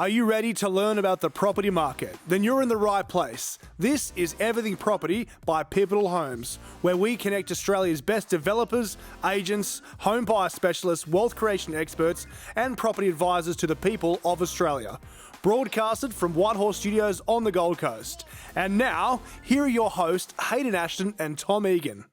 Are you ready to learn about the property market? Then you're in the right place. This is Everything Property by Pivotal Homes, where we connect Australia's best developers, agents, home buyer specialists, wealth creation experts, and property advisors to the people of Australia. Broadcasted from Whitehorse Studios on the Gold Coast. And now, here are your hosts, Hayden Ashton and Tom Egan.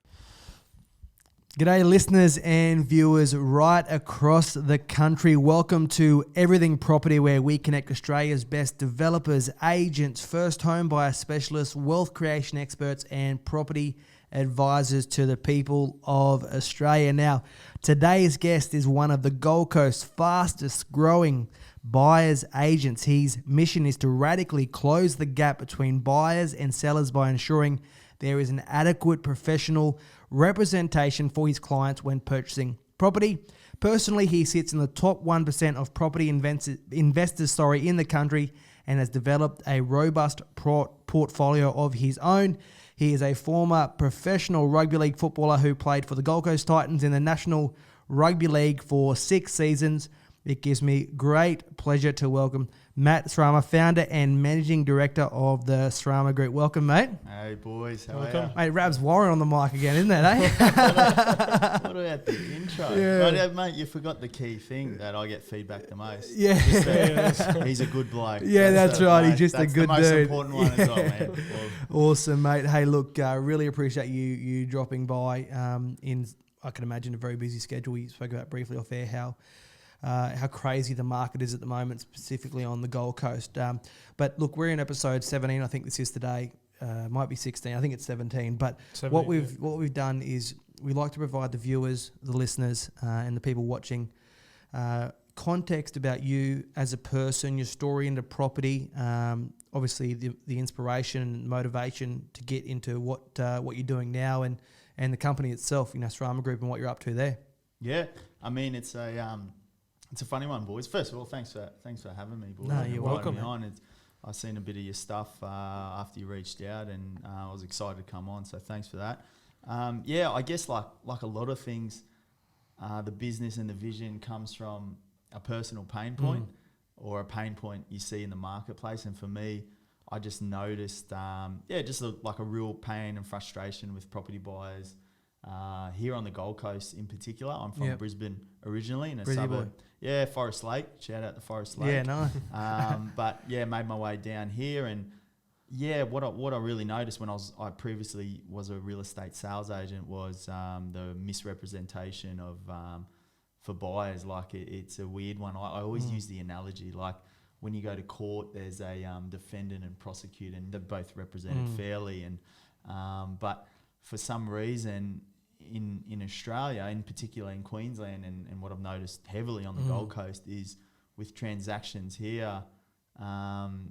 G'day listeners and viewers right across the country. Welcome to Everything Property, where we connect Australia's best developers, agents, first home buyer specialists, wealth creation experts and property advisors to the people of Australia. Now, today's guest is one of the Gold Coast's fastest growing buyers agents. His mission is to radically close the gap between buyers and sellers by ensuring there is an adequate professional representation for his clients when purchasing property. Personally, he sits in the top 1% of property investors in the country and has developed a robust portfolio of his own. He is a former professional rugby league footballer who played for the Gold Coast Titans in the National Rugby League for 6 seasons. It gives me great pleasure to welcome Matt Srama, founder and managing director of the Srama Group. Welcome, mate. Hey, boys. How are you? Mate, Rabs Warren on the mic again, isn't it, eh? What about the intro? Yeah. But, mate, you forgot the key thing that I get feedback the most. Yeah. He's a good bloke. Yeah, that's right. He's just a good dude. That's the most important one as well, man. Awesome, mate. Hey, look, really appreciate you dropping by in, I can imagine, a very busy schedule. We spoke about briefly off air how crazy the market is at the moment, specifically on the Gold Coast. But look, we're in episode 17. I think this is today. Might be 16. I think it's 17. But 17, what we've done is we like to provide the viewers, the listeners, and the people watching context about you as a person, your story into property. Obviously, the inspiration and motivation to get into what you're doing now, and the company itself, Srama Group, and what you're up to there. Yeah, I mean it's a funny one, boys. First of all, thanks for having me, boys. No, you're welcome. I've seen a bit of your stuff after you reached out, and I was excited to come on. So thanks for that. I guess like a lot of things, the business and the vision comes from a personal pain point or a pain point you see in the marketplace. And for me, I just noticed, like a real pain and frustration with property buyers here on the Gold Coast in particular. I'm from Brisbane originally, in a suburb. Yeah, Forest Lake. Shout out to Forest Lake. Yeah, nice. But made my way down here, and what I really noticed when I previously was a real estate sales agent was the misrepresentation of for buyers. Like it's a weird one. I always use the analogy like when you go to court, there's a defendant and prosecutor, and they're both represented fairly, and but for some reason in Australia, in particular in Queensland, and what I've noticed heavily on the Gold Coast is with transactions here,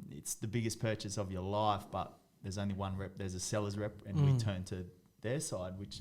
it's the biggest purchase of your life, but there's only one rep, there's a seller's rep, and we turn to their side, which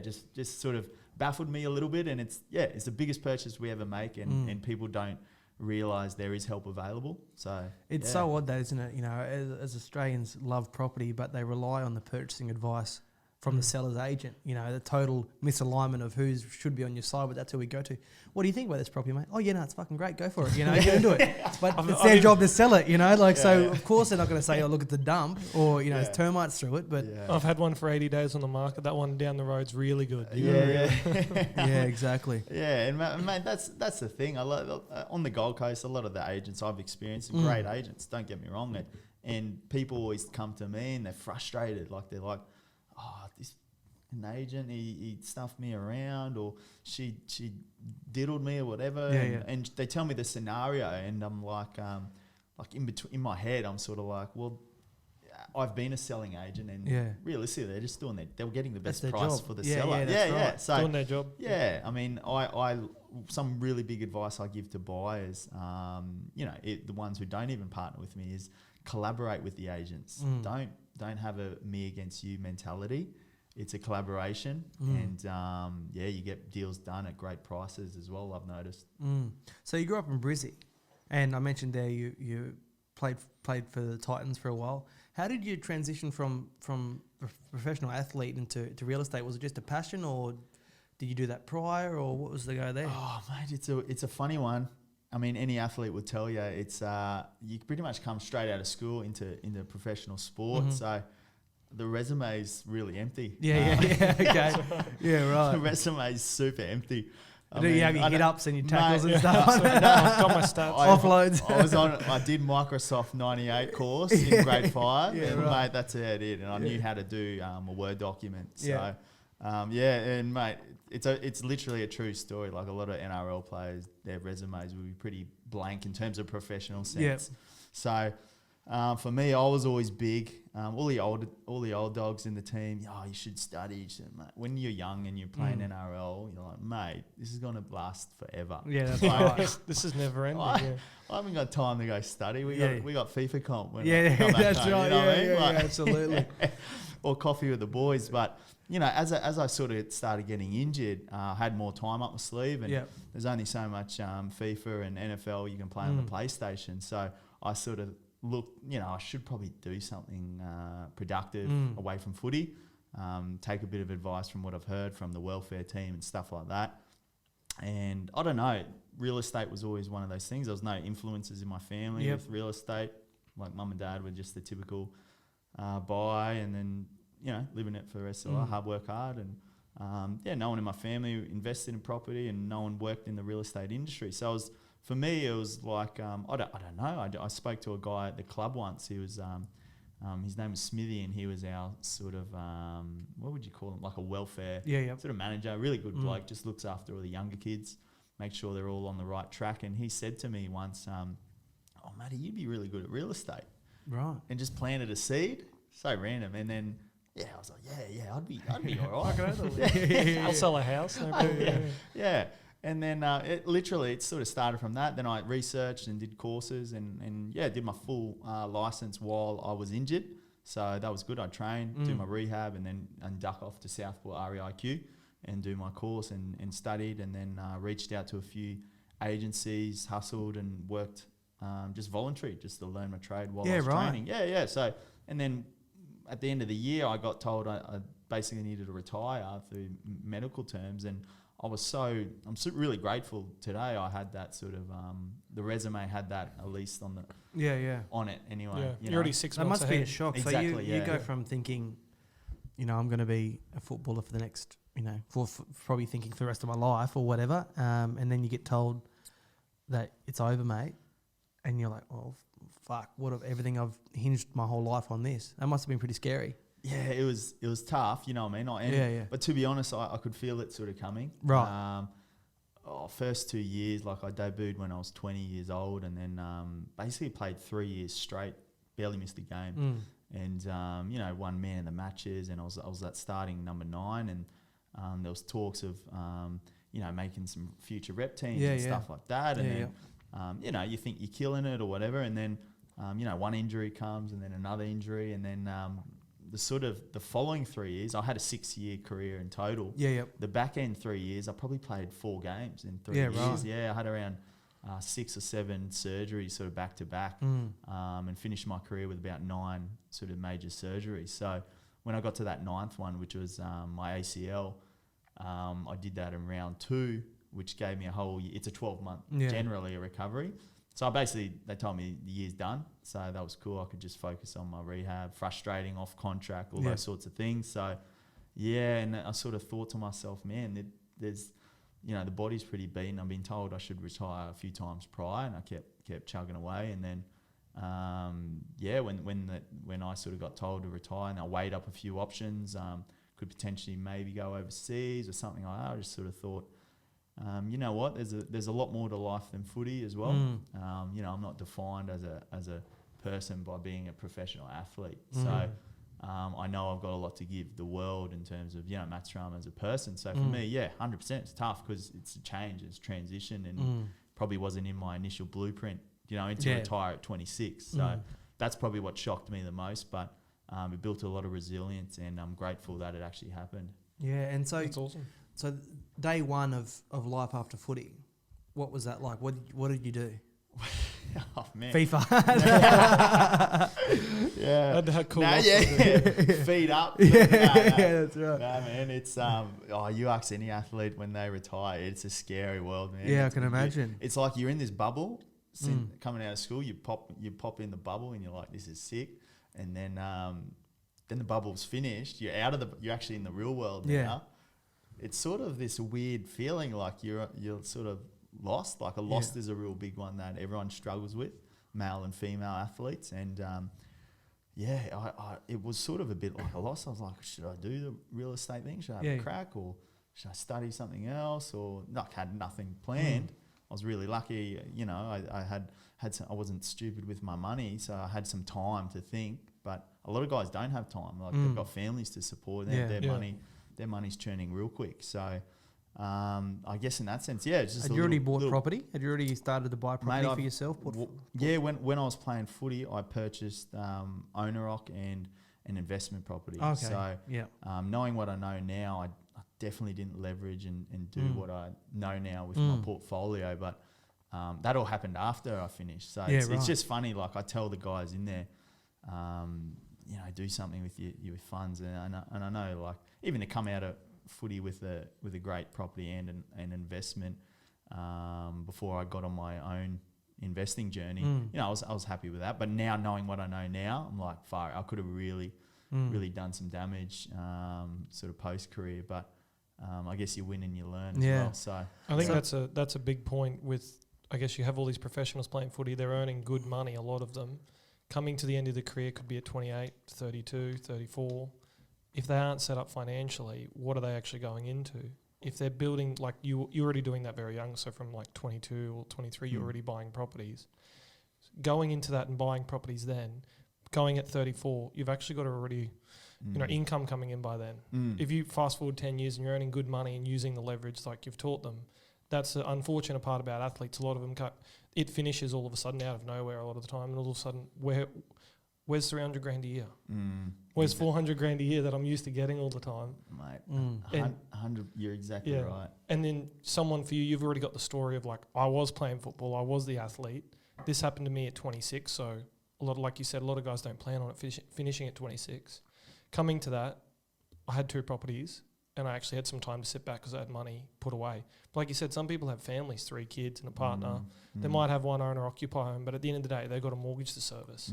just sort of baffled me a little bit. And it's the biggest purchase we ever make, and people don't realise there is help available. So it's so odd though, isn't it? As Australians love property, but they rely on the purchasing advice from the seller's agent, the total misalignment of who should be on your side, but that's who we go to. What do you think about this property, mate? Oh, yeah, no, it's fucking great. Go for it. Get into it. But it's their job to sell it, So, of course, they're not going to say, oh, look at the dump or, there's termites through it. But I've had one for 80 days on the market. That one down the road's really good. Yeah, exactly. Yeah, and mate, that's the thing. On the Gold Coast, a lot of the agents I've experienced are great agents. Don't get me wrong. And people always come to me and they're frustrated. Like, they're like, an agent, he stuffed me around, or she diddled me or whatever, and they tell me the scenario, and I'm like in my head, I'm sort of like, well, I've been a selling agent, and realistically, they're just they're getting the best price for the seller. Right. So doing their job. Yeah, I mean, I some really big advice I give to buyers, the ones who don't even partner with me, is collaborate with the agents. Don't have a me against you mentality. It's a collaboration, and you get deals done at great prices as well, I've noticed. So you grew up in Brizzy, and I mentioned there you played for the Titans for a while. How did you transition from a professional athlete into real estate? Was it just a passion, or did you do that prior, or what was the go there? Oh, mate, it's a funny one. I mean, any athlete would tell you it's you pretty much come straight out of school into professional sport. So the resume is really empty. Okay. Yeah, right. The resume is super empty. Do you have your hit-ups and your tackles and Mate, stuff? I've got my stats. Offloads. I did Microsoft 98 course in grade 5, and right. mate, that's about it. And I knew how to do a Word document. So, Yeah. and mate, it's literally a true story. Like a lot of NRL players, their resumes would be pretty blank in terms of professional sense. So, for me, I was always big. All the old dogs in the team, you should study. Mate, when you're young and you're playing NRL, you're like, mate, this is going to last forever. Yeah, that's Like, right. This is never ending. I haven't got time to go study. We got FIFA comp. When Yeah, I come back that's home, right. you know what I mean? Yeah, Like- absolutely. or coffee with the boys. But as I sort of started getting injured, I had more time up my sleeve, and there's only so much FIFA and NFL you can play on the PlayStation. So I sort of looked, I should probably do something productive away from footy. Take a bit of advice from what I've heard from the welfare team and stuff like that. And I don't know, real estate was always one of those things. There was no influences in my family with real estate. Like mum and dad were just the typical buy and then, living it for the rest of life, hard work hard. And no one in my family invested in property, and no one worked in the real estate industry. So for me, it was like, I don't know. I spoke to a guy at the club once. He was, his name was Smithy, and he was our sort of, what would you call him? Like a welfare sort of manager, really good bloke, just looks after all the younger kids, makes sure they're all on the right track. And he said to me once, oh, Matty, you'd be really good at real estate. Right. And just planted a seed. So random. And then, I was like, I'd be all right. I'll sell a house. No problem. Yeah. And then it sort of started from that. Then I researched and did courses and did my full license while I was injured. So that was good. I trained, do my rehab, and then duck off to Southport REIQ and do my course and studied, and then reached out to a few agencies, hustled and worked just voluntary, just to learn my trade while I was training. So, and then at the end of the year, I got told I basically needed to retire through medical terms, and I'm really grateful today. I had that sort of the resume had that at least on the on it anyway. You're already 6 That months must ahead. be a shock. Exactly, So you go from thinking, I'm going to be a footballer for the next, for probably thinking for the rest of my life or whatever, and then you get told that it's over, mate, and you're like, oh fuck, everything I've hinged my whole life on this. That must have been pretty scary. Yeah, it was tough, you know what I mean? But to be honest, I could feel it sort of coming. Right. First 2 years, like I debuted when I was 20 years old, and then basically played 3 years straight, barely missed a game. And, won man of the matches, and I was that starting number 9, and there was talks of, making some future rep teams and stuff like that. And then, you think you're killing it or whatever, and then, one injury comes and then another injury, and then the following 3 years, I had a 6-year career in total. The back end 3 years, I probably played 4 games in 3 years. Right. I had around 6 or 7 surgeries sort of back to back, and finished my career with about 9 sort of major surgeries. So when I got to that 9th one, which was my ACL, I did that in round 2, which gave me a whole year. It's a 12-month, generally a recovery. So they told me the year's done. So that was cool. I could just focus on my rehab, frustrating, off contract, all those sorts of things. So, and I sort of thought to myself, man, there's, the body's pretty beaten. I've been told I should retire a few times prior, and I kept chugging away. And then, when I sort of got told to retire, and I weighed up a few options, could potentially maybe go overseas or something like that. I just sort of thought, you know what? There's a lot more to life than footy as well. I'm not defined as a person by being a professional athlete. So I know I've got a lot to give the world in terms of Matt Srama as a person. So for me, 100%, it's tough because it's a change, it's transition, and probably wasn't in my initial blueprint. To retire at 26. So that's probably what shocked me the most. But it built a lot of resilience, and I'm grateful that it actually happened. Yeah, and so That's awesome. So day one of life after footy, what was that like? What did you do? Oh man, FIFA. yeah, Had to have cool. feet up. Yeah, that's right. No, man, it's you ask any athlete when they retire, it's a scary world, man. Yeah, I can imagine. It's like you're in this bubble. Coming out of school, you pop in the bubble, and you're like, this is sick. And then the bubble's finished. You're actually in the real world now. It's sort of this weird feeling, like you're sort of lost. Like lost is a real big one that everyone struggles with, male and female athletes. And it was sort of a bit like a loss. I was like, should I do the real estate thing? Should I have a crack, or should I study something else? Or had nothing planned. I was really lucky, I had some, I wasn't stupid with my money, so I had some time to think. But a lot of guys don't have time. Like they've got families to support. Their money's churning real quick. So I guess in that sense, it's just. Had you already bought property? Had you already started to buy property for yourself? When I was playing footy, I purchased owner-occ and an investment property. Okay. So knowing what I know now, I definitely didn't leverage and do what I know now with my portfolio. But that all happened after I finished. So it's just funny. Like I tell the guys in there, do something with your funds, and I know, like, even to come out of footy with a great property and an investment before I got on my own investing journey, I was happy with that. But now, knowing what I know now, I'm like, I could have really done some damage sort of post career. But I guess you win and you learn as well. So I think that's a big point with. I guess you have all these professionals playing footy. They're earning good money, a lot of them. Coming to the end of the career could be at 28, 32, 34. If they aren't set up financially, what are they actually going into? If they're building, like you're already doing that very young, so from like 22 or 23, you're already buying properties. Going into that and buying properties then, going at 34, you've actually got already, income coming in by then. If you fast forward 10 years and you're earning good money and using the leverage like you've taught them, that's the unfortunate part about athletes. A lot of them it finishes all of a sudden out of nowhere a lot of the time, and all of a sudden, where's 300 grand a year? Where's 400 grand a year that I'm used to getting all the time? Mate, 100, you're exactly right. And then someone for you, you've already got the story of like, I was playing football, I was the athlete. This happened to me at 26, so like you said, a lot of guys don't plan on it finishing at 26. Coming to that, I had 2 properties, and I actually had some time to sit back because I had money put away. But like you said, some people have families, 3 kids and a partner. They might have one owner-occupier home, but at the end of the day, they've got a mortgage to service.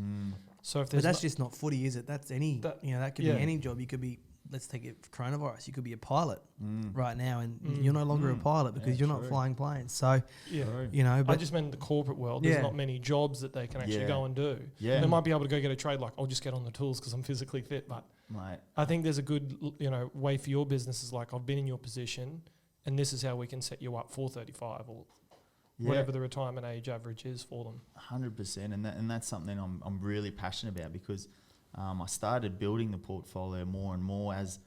So if there's but that's just not footy, is it? That's that could be any job. You could be, let's take it for coronavirus, you could be a pilot right now, and you're no longer a pilot because you're not flying planes. So, but I just meant in the corporate world, there's not many jobs that they can actually go and do. Yeah. They might be able to go get a trade like, I'll just get on the tools because I'm physically fit. But I think there's a good way for your business is like, I've been in your position and this is how we can set you up for 35 or whatever the retirement age average is for them. 100%, and that's something I'm really passionate about because I started building the portfolio more and more as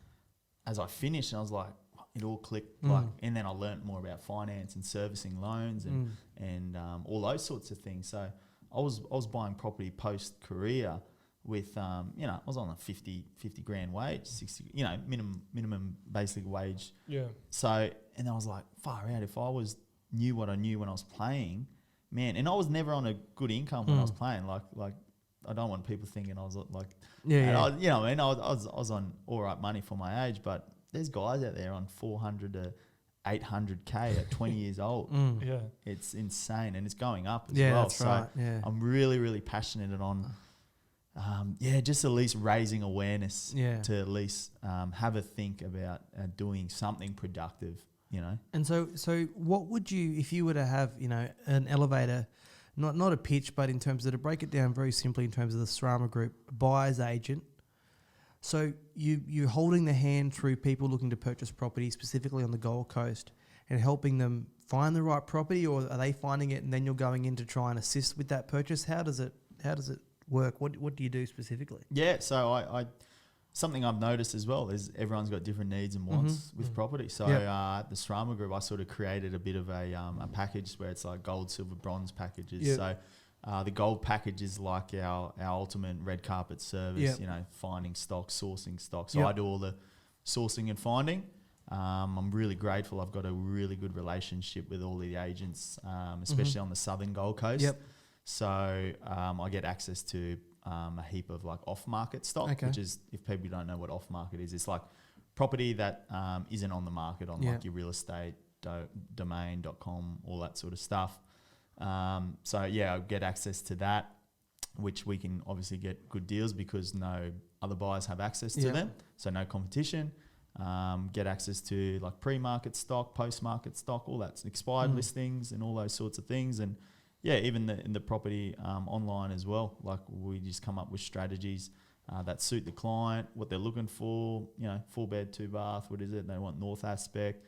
I finished, and I was like, it all clicked. And then I learnt more about finance and servicing loans and all those sorts of things. So I was buying property post career with I was on a 50 grand wage, 60 minimum basic wage. Yeah. So and I was like, far out, if I knew what I knew when I was playing, man, and I was never on a good income when I was playing. Like I don't want people thinking I was like, I was on all right money for my age, but there's guys out there on 400 to 800K at 20 years old. Yeah, it's insane, and it's going up as well. That's right. Yeah, I'm really, really passionate on, just at least raising awareness to at least have a think about doing something productive. And so what would you, if you were to have, an elevator, not a pitch, but in terms of, to break it down very simply in terms of the Srama Group, buyer's agent. So you're holding the hand through people looking to purchase property, specifically on the Gold Coast, and helping them find the right property, or are they finding it and then you're going in to try and assist with that purchase? How does it work? What do you do specifically? Yeah, so I something I've noticed as well is everyone's got different needs and wants with property. So at the Srama Group, I sort of created a bit of a package where it's like gold, silver, bronze packages. Yep. So the gold package is like our ultimate red carpet service, finding stock, sourcing stock. So I do all the sourcing and finding. I'm really grateful. I've got a really good relationship with all the agents, especially on the southern Gold Coast. Yep. So I get access to a heap of like off-market stock, Okay. which is, if people don't know what off-market is, it's like property that isn't on the market on like your real estate domain.com, all that sort of stuff. So yeah, I get access to that, which we can obviously get good deals because no other buyers have access to them. So no competition. Get access to like pre-market stock, post-market stock, all that's expired listings and all those sorts of things. And yeah, even in the property online as well. Like we just come up with strategies that suit the client, what they're looking for. 4 bed, 2 bath. What is it? They want north aspect.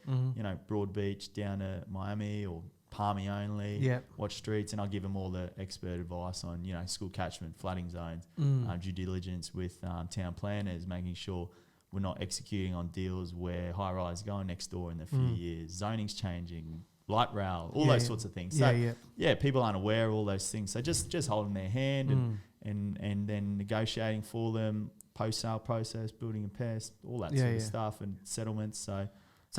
Broad beach down to Miami or Palmy only. Yeah. Watch streets, and I'll give them all the expert advice on school catchment, flooding zones, due diligence with town planners, making sure we're not executing on deals where high rise going next door in a few years, zoning's changing, light rail, all those sorts of things. So people aren't aware of all those things. So just holding their hand and then negotiating for them, post sale process, building a pest, all that sort of stuff, and settlements. So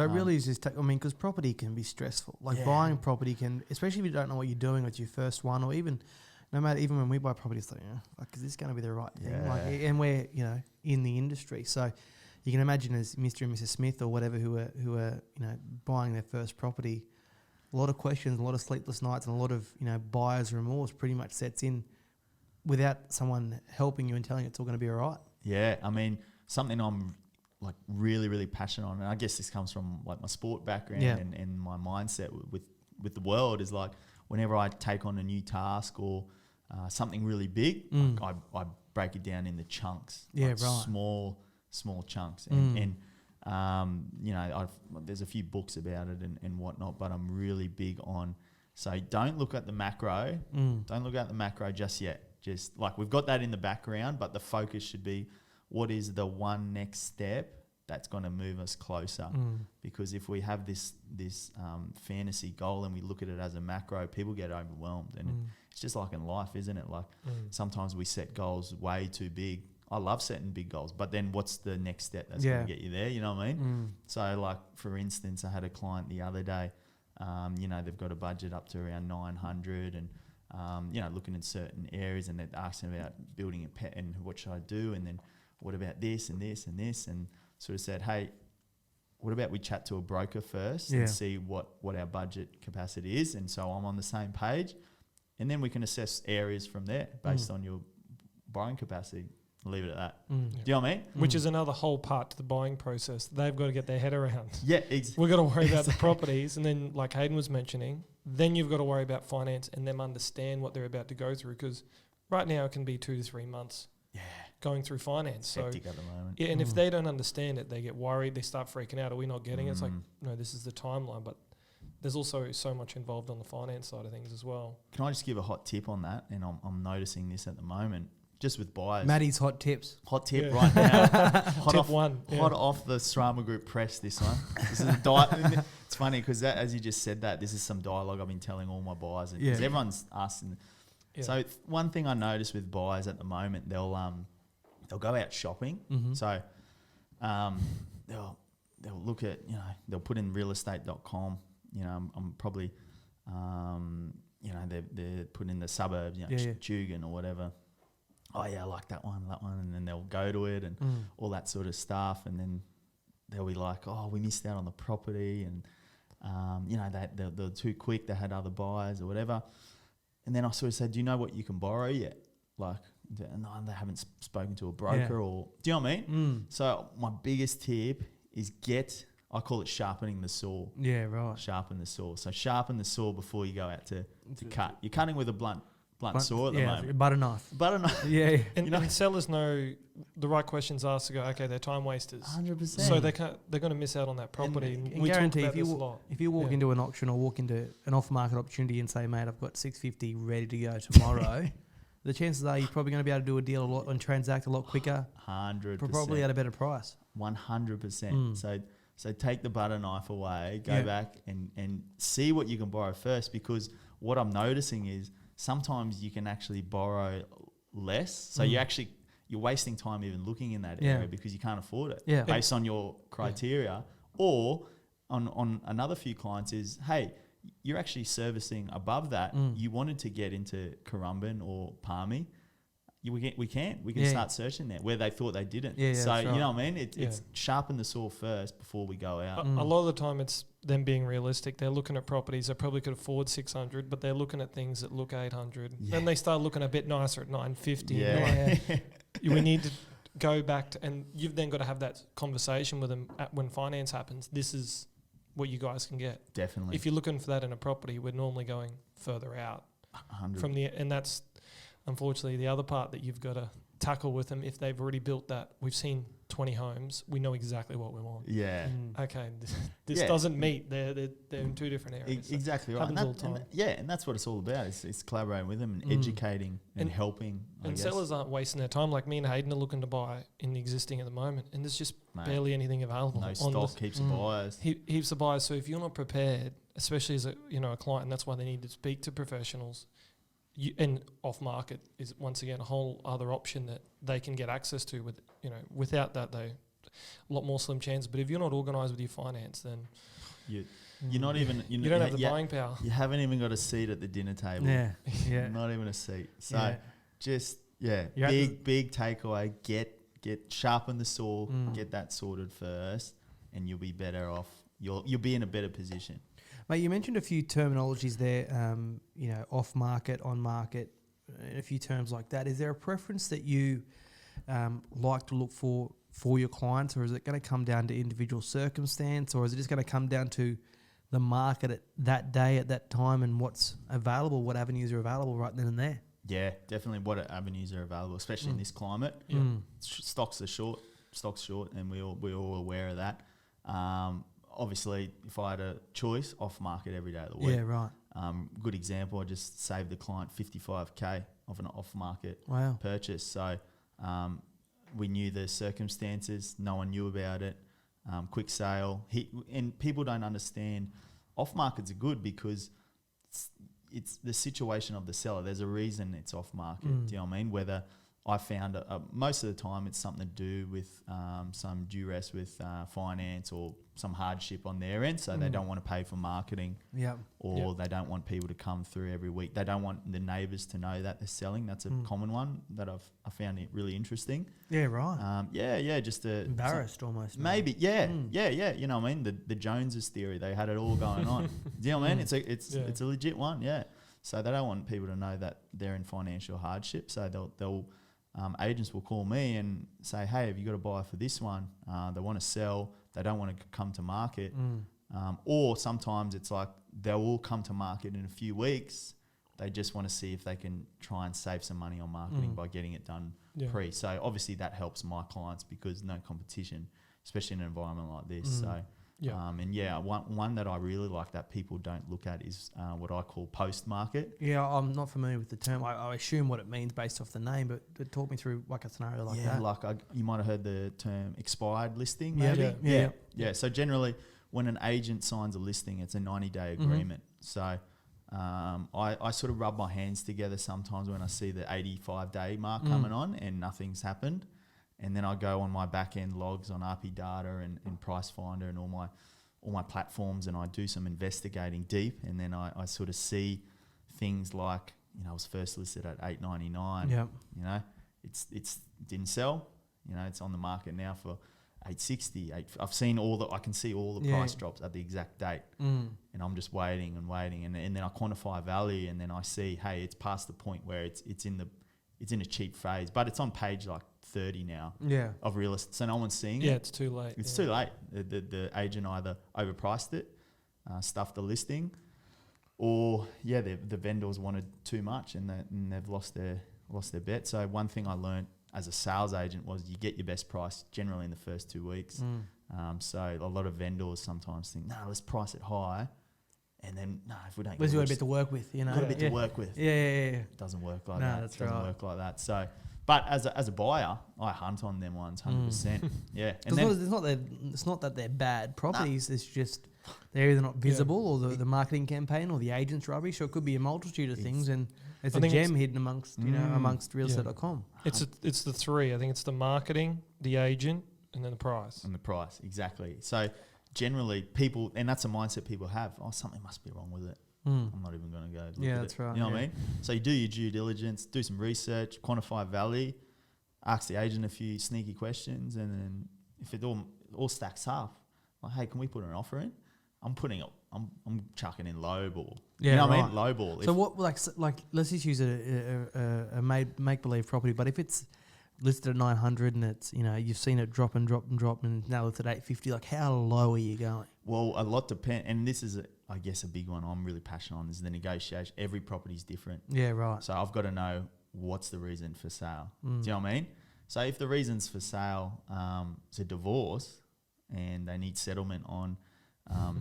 it really is just, because property can be stressful. Like buying property can, especially if you don't know what you're doing with your first one, or even when we buy property, it's like, is this going to be the right thing? Like, and we're, in the industry. So you can imagine as Mr. and Mrs. Smith or whatever who are buying their first property, a lot of questions, a lot of sleepless nights, and a lot of, buyer's remorse pretty much sets in without someone helping you and telling you it's all going to be all right. Yeah. I mean, something I'm like really, really passionate on, and I guess this comes from like my sport background and my mindset with the world, is like whenever I take on a new task or something really big, like I break it down into chunks. Yeah, like right. Small chunks. And there's a few books about it and whatnot, but I'm really big on, so don't look at the macro. Don't look at the macro just yet. Just like we've got that in the background, but the focus should be, what is the one next step that's going to move us closer? Because if we have this fantasy goal and we look at it as a macro, people get overwhelmed. And it's just like in life, isn't it? Like sometimes we set goals way too big. I love setting big goals, but then what's the next step that's going to get you there? You know what I mean? So like, for instance, I had a client the other day, they've got a budget up to around 900 and, looking in certain areas, and they're asking about building a pet and what should I do? And then what about this and this and this? And sort of said, hey, what about we chat to a broker first and see what our budget capacity is? And so I'm on the same page, and then we can assess areas from there based on your borrowing capacity. I'll leave it at that. Do you know what I mean? Which is another whole part to the buying process they've got to get their head around. Yeah, we've got to worry about the properties, and then like Hayden was mentioning, then you've got to worry about finance and them understand what they're about to go through, because right now it can be 2 to 3 months going through finance. So hectic at the moment. Yeah, and if they don't understand it, they get worried, they start freaking out. Are we not getting it? It's like, no, this is the timeline, but there's also so much involved on the finance side of things as well. Can I just give a hot tip on that? And I'm noticing this at the moment, just with buyers. Maddie's hot tips. Hot tip right now. Tip one. Hot off the Srama Group press, this one. This is a it's funny because as you just said that, this is some dialogue I've been telling all my buyers. Because everyone's asking. Yeah. So one thing I notice with buyers at the moment, they'll go out shopping. So they'll look at, they'll put in realestate.com. I'm probably, they're putting in the suburbs, Tugun or whatever. Oh yeah, I like that one, and then they'll go to it and all that sort of stuff, and then they'll be like, oh, we missed out on the property, and they're too quick, they had other buyers or whatever. And then I sort of said, do you know what you can borrow yet? Like, no, they haven't spoken to a broker or, do you know what I mean? So my biggest tip is I call it sharpening the saw. Yeah, right. Sharpen the saw. So sharpen the saw before you go out to cut. You're cutting with a blunt saw at the moment. Butter knife. Yeah. And sellers know the right questions asked to go, okay, they're time wasters. 100%. So they're going to miss out on that property. And we guarantee if you walk into an auction or walk into an off-market opportunity and say, mate, I've got 650 ready to go tomorrow, the chances are you're probably going to be able to do a deal a lot and transact a lot quicker. 100%. Probably at a better price. 100%. So take the butter knife away, go back and see what you can borrow first, because what I'm noticing is sometimes you can actually borrow less. So you're wasting time even looking in that area because you can't afford it based on your criteria. Or on another few clients is, hey, you're actually servicing above that. You wanted to get into Currumbin or Palmy. We can start searching there where they thought they didn't. So you know what I mean? It's sharpen the saw first before we go out. A lot of the time it's them being realistic. They're looking at properties that probably could afford 600, but they're looking at things that look 800. Then they start looking a bit nicer at 950. We need to go back to, and you've then got to have that conversation with them when finance happens. This is what you guys can get. Definitely. If you're looking for that in a property, we're normally going further out 100. from the, and that's unfortunately the other part that you've got to tackle with them. If they've already built that, we've seen 20 homes, we know exactly what we want. Okay, this doesn't meet. They're in two different areas. Exactly right. Happens all the time. And that's what it's all about. It's collaborating with them and educating and helping. And sellers aren't wasting their time. Like me and Hayden are looking to buy in the existing at the moment, and there's just barely anything available. No stock, keeps of buyers. Heaps of buyers. So if you're not prepared, especially as a client, and that's why they need to speak to professionals. And off market is once again a whole other option that they can get access to. With without that, they a lot more slim chance. But if you're not organised with your finance, then you're not even you don't have the buying power. You haven't even got a seat at the dinner table. Not even a seat. So just big takeaway. Get sharpen the saw. Get that sorted first, and you'll be better off. You'll be in a better position. Mate, you mentioned a few terminologies there, off market, on market, a few terms like that. Is there a preference that you like to look for your clients, or is it going to come down to individual circumstance, or is it just going to come down to the market at that day, at that time, and what's available, what avenues are available right then and there? Yeah, definitely what avenues are available, especially in this climate. Stocks are short, and we're all aware of that. Obviously, if I had a choice, off market every day of the week. Yeah, right. Good example, I just saved the client $55K of an off market purchase. So we knew the circumstances, no one knew about it. Quick sale. And people don't understand off markets are good because it's the situation of the seller. There's a reason it's off market. Do you know what I mean? Whether I found most of the time it's something to do with some duress with finance or some hardship on their end, so they don't want to pay for marketing, or they don't want people to come through every week. They don't want the neighbours to know that they're selling. That's a common one that I found it really interesting. Yeah, right. Just embarrassed almost. Maybe, You know what I mean? The Joneses theory. They had it all going on. Do you know what I mean? It's a legit one. Yeah. So they don't want people to know that they're in financial hardship. So they'll agents will call me and say, hey, have you got a buyer for this one? They want to sell. They don't want to come to market. Or sometimes it's like they will come to market in a few weeks. They just want to see if they can try and save some money on marketing by getting it done pre. So obviously that helps my clients because no competition, especially in an environment like this. So one that I really like that people don't look at is what I call post-market. Yeah, I'm not familiar with the term. I assume what it means based off the name, but talk me through like a scenario like that. Yeah, like you might have heard the term expired listing, Yeah, maybe? Yeah. So generally when an agent signs a listing, it's a 90-day agreement. So I sort of rub my hands together sometimes when I see the 85-day mark coming on and nothing's happened. And then I go on my back-end logs on RP Data and Price Finder and all my platforms, and I do some investigating deep. And then I sort of see things like, it was first listed at $8.99. Yeah. It's didn't sell. It's on the market now for $8.60. I've seen I can see all the price drops at the exact date, and I'm just waiting, and then I quantify value, and then I see, hey, it's past the point where it's in a cheap phase, but it's on page like 30 now of real estate, so no one's seeing it. Yeah, it's too late. It's too late. The agent either overpriced it, stuffed the listing, or the vendors wanted too much and they've lost their bet. So one thing I learned as a sales agent was you get your best price generally in the first 2 weeks. So a lot of vendors sometimes think, let's price it high. And then, if we don't get we've got a bit to work with, got a bit to work with. Yeah. It doesn't work like that. That's doesn't work like that. So, but as a buyer, I hunt on them ones 100%. Yeah. And it's not that they're bad properties. It's just they're either not visible or the marketing campaign or the agent's rubbish, or it could be a multitude of things. And it's a gem hidden amongst realestate.com. It's the three. I think it's the marketing, the agent, and then the price. Exactly. So generally people, and that's a mindset people have. Oh, something must be wrong with it. I'm not even going to go look at that's it. right. You know what I mean? So you do your due diligence, do some research, quantify value, ask the agent a few sneaky questions, and then if it all stacks up, like, hey, can we put an offer in? I'm chucking in low ball. Yeah, you know what I right. mean? Low ball. So what, like, let's just use a make believe property, but if it's listed at 900 and it's, you know, you've seen it drop and drop and drop and now it's at 850, like how low are you going? Well, a lot depends, and this is, I guess, a big one I'm really passionate on is the negotiation. Every property is different. Yeah, right. So I've got to know what's the reason for sale. Do you know what I mean? So if the reasons for sale is a divorce and they need settlement on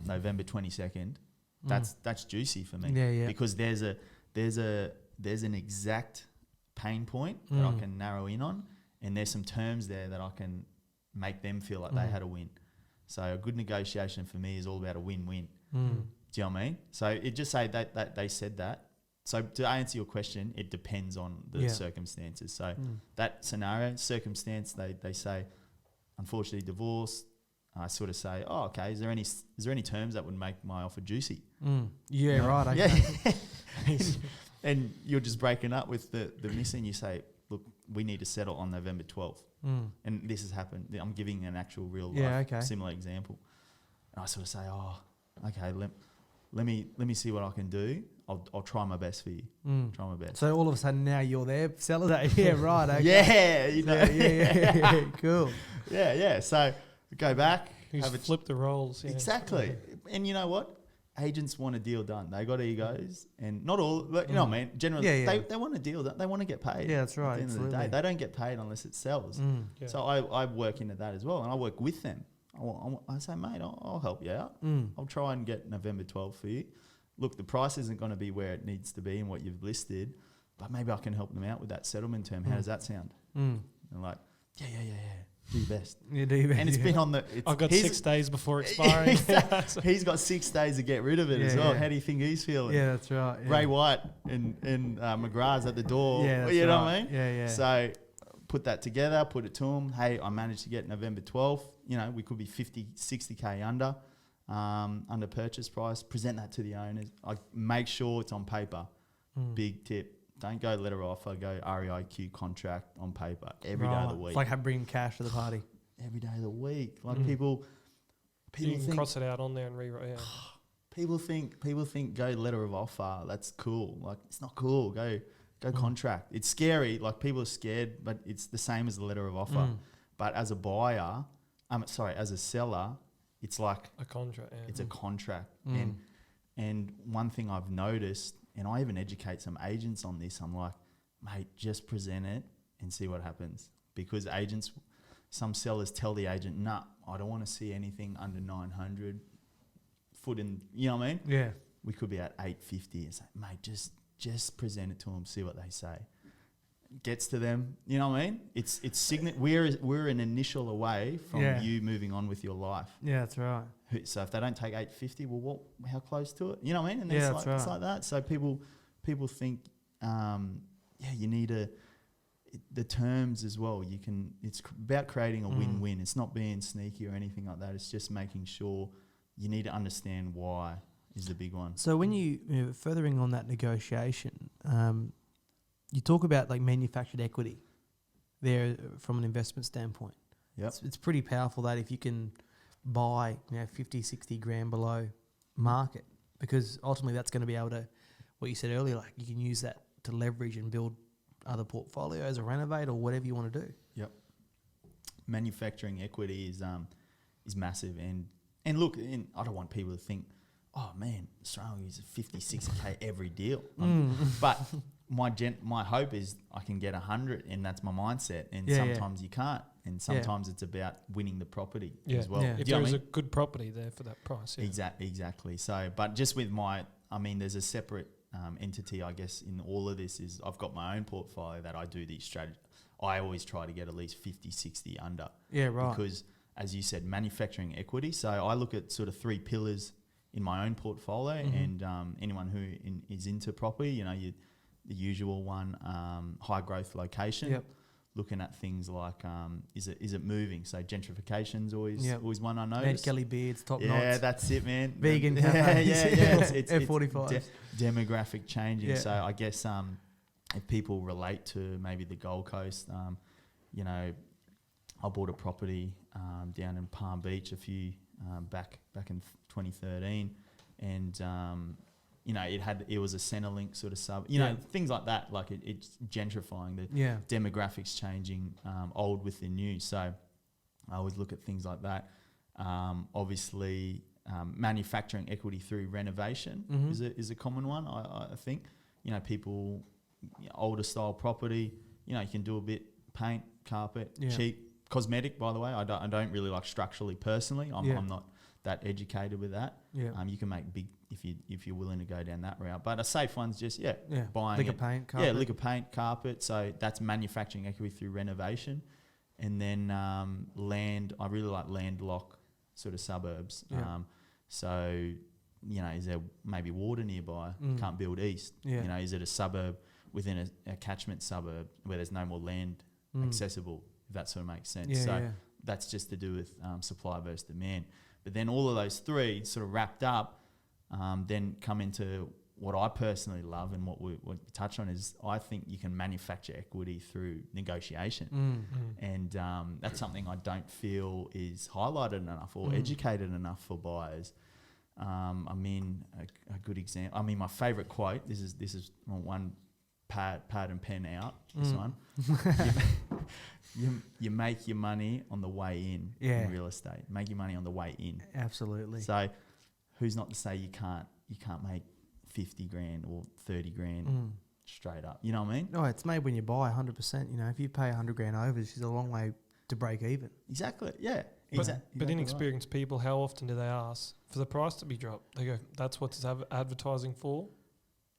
November 22nd, that's juicy for me. Yeah, yeah. Because there's an exact pain point that I can narrow in on, and there's some terms there that I can make them feel like they had a win. So a good negotiation for me is all about a win-win. Do you know what I mean? So it just say that they said that. So to answer your question, it depends on the circumstances. So that scenario, circumstance, they say, unfortunately, divorce. I sort of say, oh, okay. Is there any terms that would make my offer juicy? Yeah, You know? right. Okay. Yeah. And you're just breaking up with the missing. You say, look, we need to settle on November 12th. And this has happened. I'm giving an actual real life similar example. And I sort of say, oh, okay, let me see what I can do. I'll try my best for you. Try my best. So all of a sudden now you're there, seller day. Yeah, right. Okay. Yeah, you know. Yeah. Cool. Yeah. So go back. Who's flip the roles. Yeah. Exactly. And you know what? Agents want a deal done. They got egos, and not all, but you know what I mean? Generally, they want a deal done. They want to get paid. Yeah, that's right. At the end of the day, they don't get paid unless it sells. Yeah. So I work into that as well, and I work with them. I say, mate, I'll help you out. I'll try and get November 12th for you. Look, the price isn't going to be where it needs to be and what you've listed, but maybe I can help them out with that settlement term. How does that sound? And like, yeah. Do your best. You do your best. And it's been on the... I've got 6 days before expiring. He's got 6 days to get rid of it as well. Yeah. How do you think he's feeling? Yeah, that's right. Yeah. Ray White and McGrath's at the door. Yeah, that's you know right. what I mean? Yeah. So put that together, put it to him. Hey, I managed to get November 12th. You know, we could be 50, 60K under purchase price. Present that to the owners. I make sure it's on paper. Big tip. Don't go letter offer, go REIQ contract on paper every day of the week. It's like bringing cash to the party. Every day of the week. Like people You can think, cross it out on there and rewrite. Yeah. people think go letter of offer. That's cool. Like it's not cool. Go contract. It's scary. Like people are scared, but it's the same as the letter of offer. But as a buyer, as a seller, it's like A contract. Yeah. it's a contract. And one thing I've noticed, and I even educate some agents on this, I'm like, mate, just present it and see what happens. Because some sellers tell the agent, nah, I don't want to see anything under 900 foot in, you know what I mean? Yeah. We could be at 850 and say, mate, just present it to them, see what they say. Gets to them, you know what I mean? It's we're an initial away from you moving on with your life. Yeah, that's right. So if they don't take 850, well, how close to it? You know what I mean? And Yeah, it's that's like right. that. So people think, you need the terms as well. It's about creating a win-win. It's not being sneaky or anything like that. It's just making sure you need to understand why is the big one. So when you furthering on that negotiation, you talk about like manufactured equity there from an investment standpoint. Yep. It's pretty powerful that if you can buy 50, 60 grand below market, because ultimately that's going to be able to, what you said earlier, like you can use that to leverage and build other portfolios or renovate or whatever you want to do. Yep. Manufacturing equity is massive. And look, I don't want people to think, oh man, Australia is 50, 60K every deal. But my hope is I can get 100 and that's my mindset. And sometimes you can't. And sometimes it's about winning the property as well. Yeah. If there is a good property there for that price. Yeah. Exactly. So, but just with there's a separate entity, I guess, in all of this is I've got my own portfolio that I do these strategies. I always try to get at least 50, 60 under. Yeah, right. Because as you said, manufacturing equity. So I look at sort of 3 pillars in my own portfolio and anyone who is into property, the usual one, high growth location. Yep. looking at things like is it moving? So gentrification's always Yep. always one I Ned noticed. Kelly beards, top Yeah, knots. that's it, man. Vegan yeah, cafes. It's F45s. demographic changing. Yeah. So I guess if people relate to maybe the Gold Coast, you know, I bought a property down in Palm Beach a few back in 2013, and you know, it was a Centrelink sort of sub, you know, things like that. Like it's gentrifying, the demographics changing, old with the new. So I always look at things like that. Obviously, manufacturing equity through renovation is a common one. I think, you know, people, older style property, you know, you can do a bit paint, carpet, cheap, cosmetic. By the way, I don't really like structurally personally. I'm not that educated with that. You can make big if you're willing to go down that route. But a safe one's just buying liquor paint, carpet. liquor paint, carpet. So that's manufacturing equity through renovation, and then land. I really like landlocked sort of suburbs. So you know, is there maybe water nearby? Can't build east. You know, is it a suburb within a catchment suburb where there's no more land accessible? If that sort of makes sense. That's just to do with supply versus demand. But then all of those three sort of wrapped up, then come into what I personally love, and what we touch on is I think you can manufacture equity through negotiation. And that's something I don't feel is highlighted enough or educated enough for buyers. I mean, a good example. I mean, my favourite quote. This is one pad and pen out. This one. You make your money on the way in real estate. Make your money on the way in. Absolutely. So, who's not to say you can't make 50 grand or 30 grand straight up? You know what I mean? No, it's made when you buy 100%. You know, if you pay 100 grand over, it's a long way to break even. Exactly. Yeah. But inexperienced people, how often do they ask for the price to be dropped? They go, "That's what it's advertising for.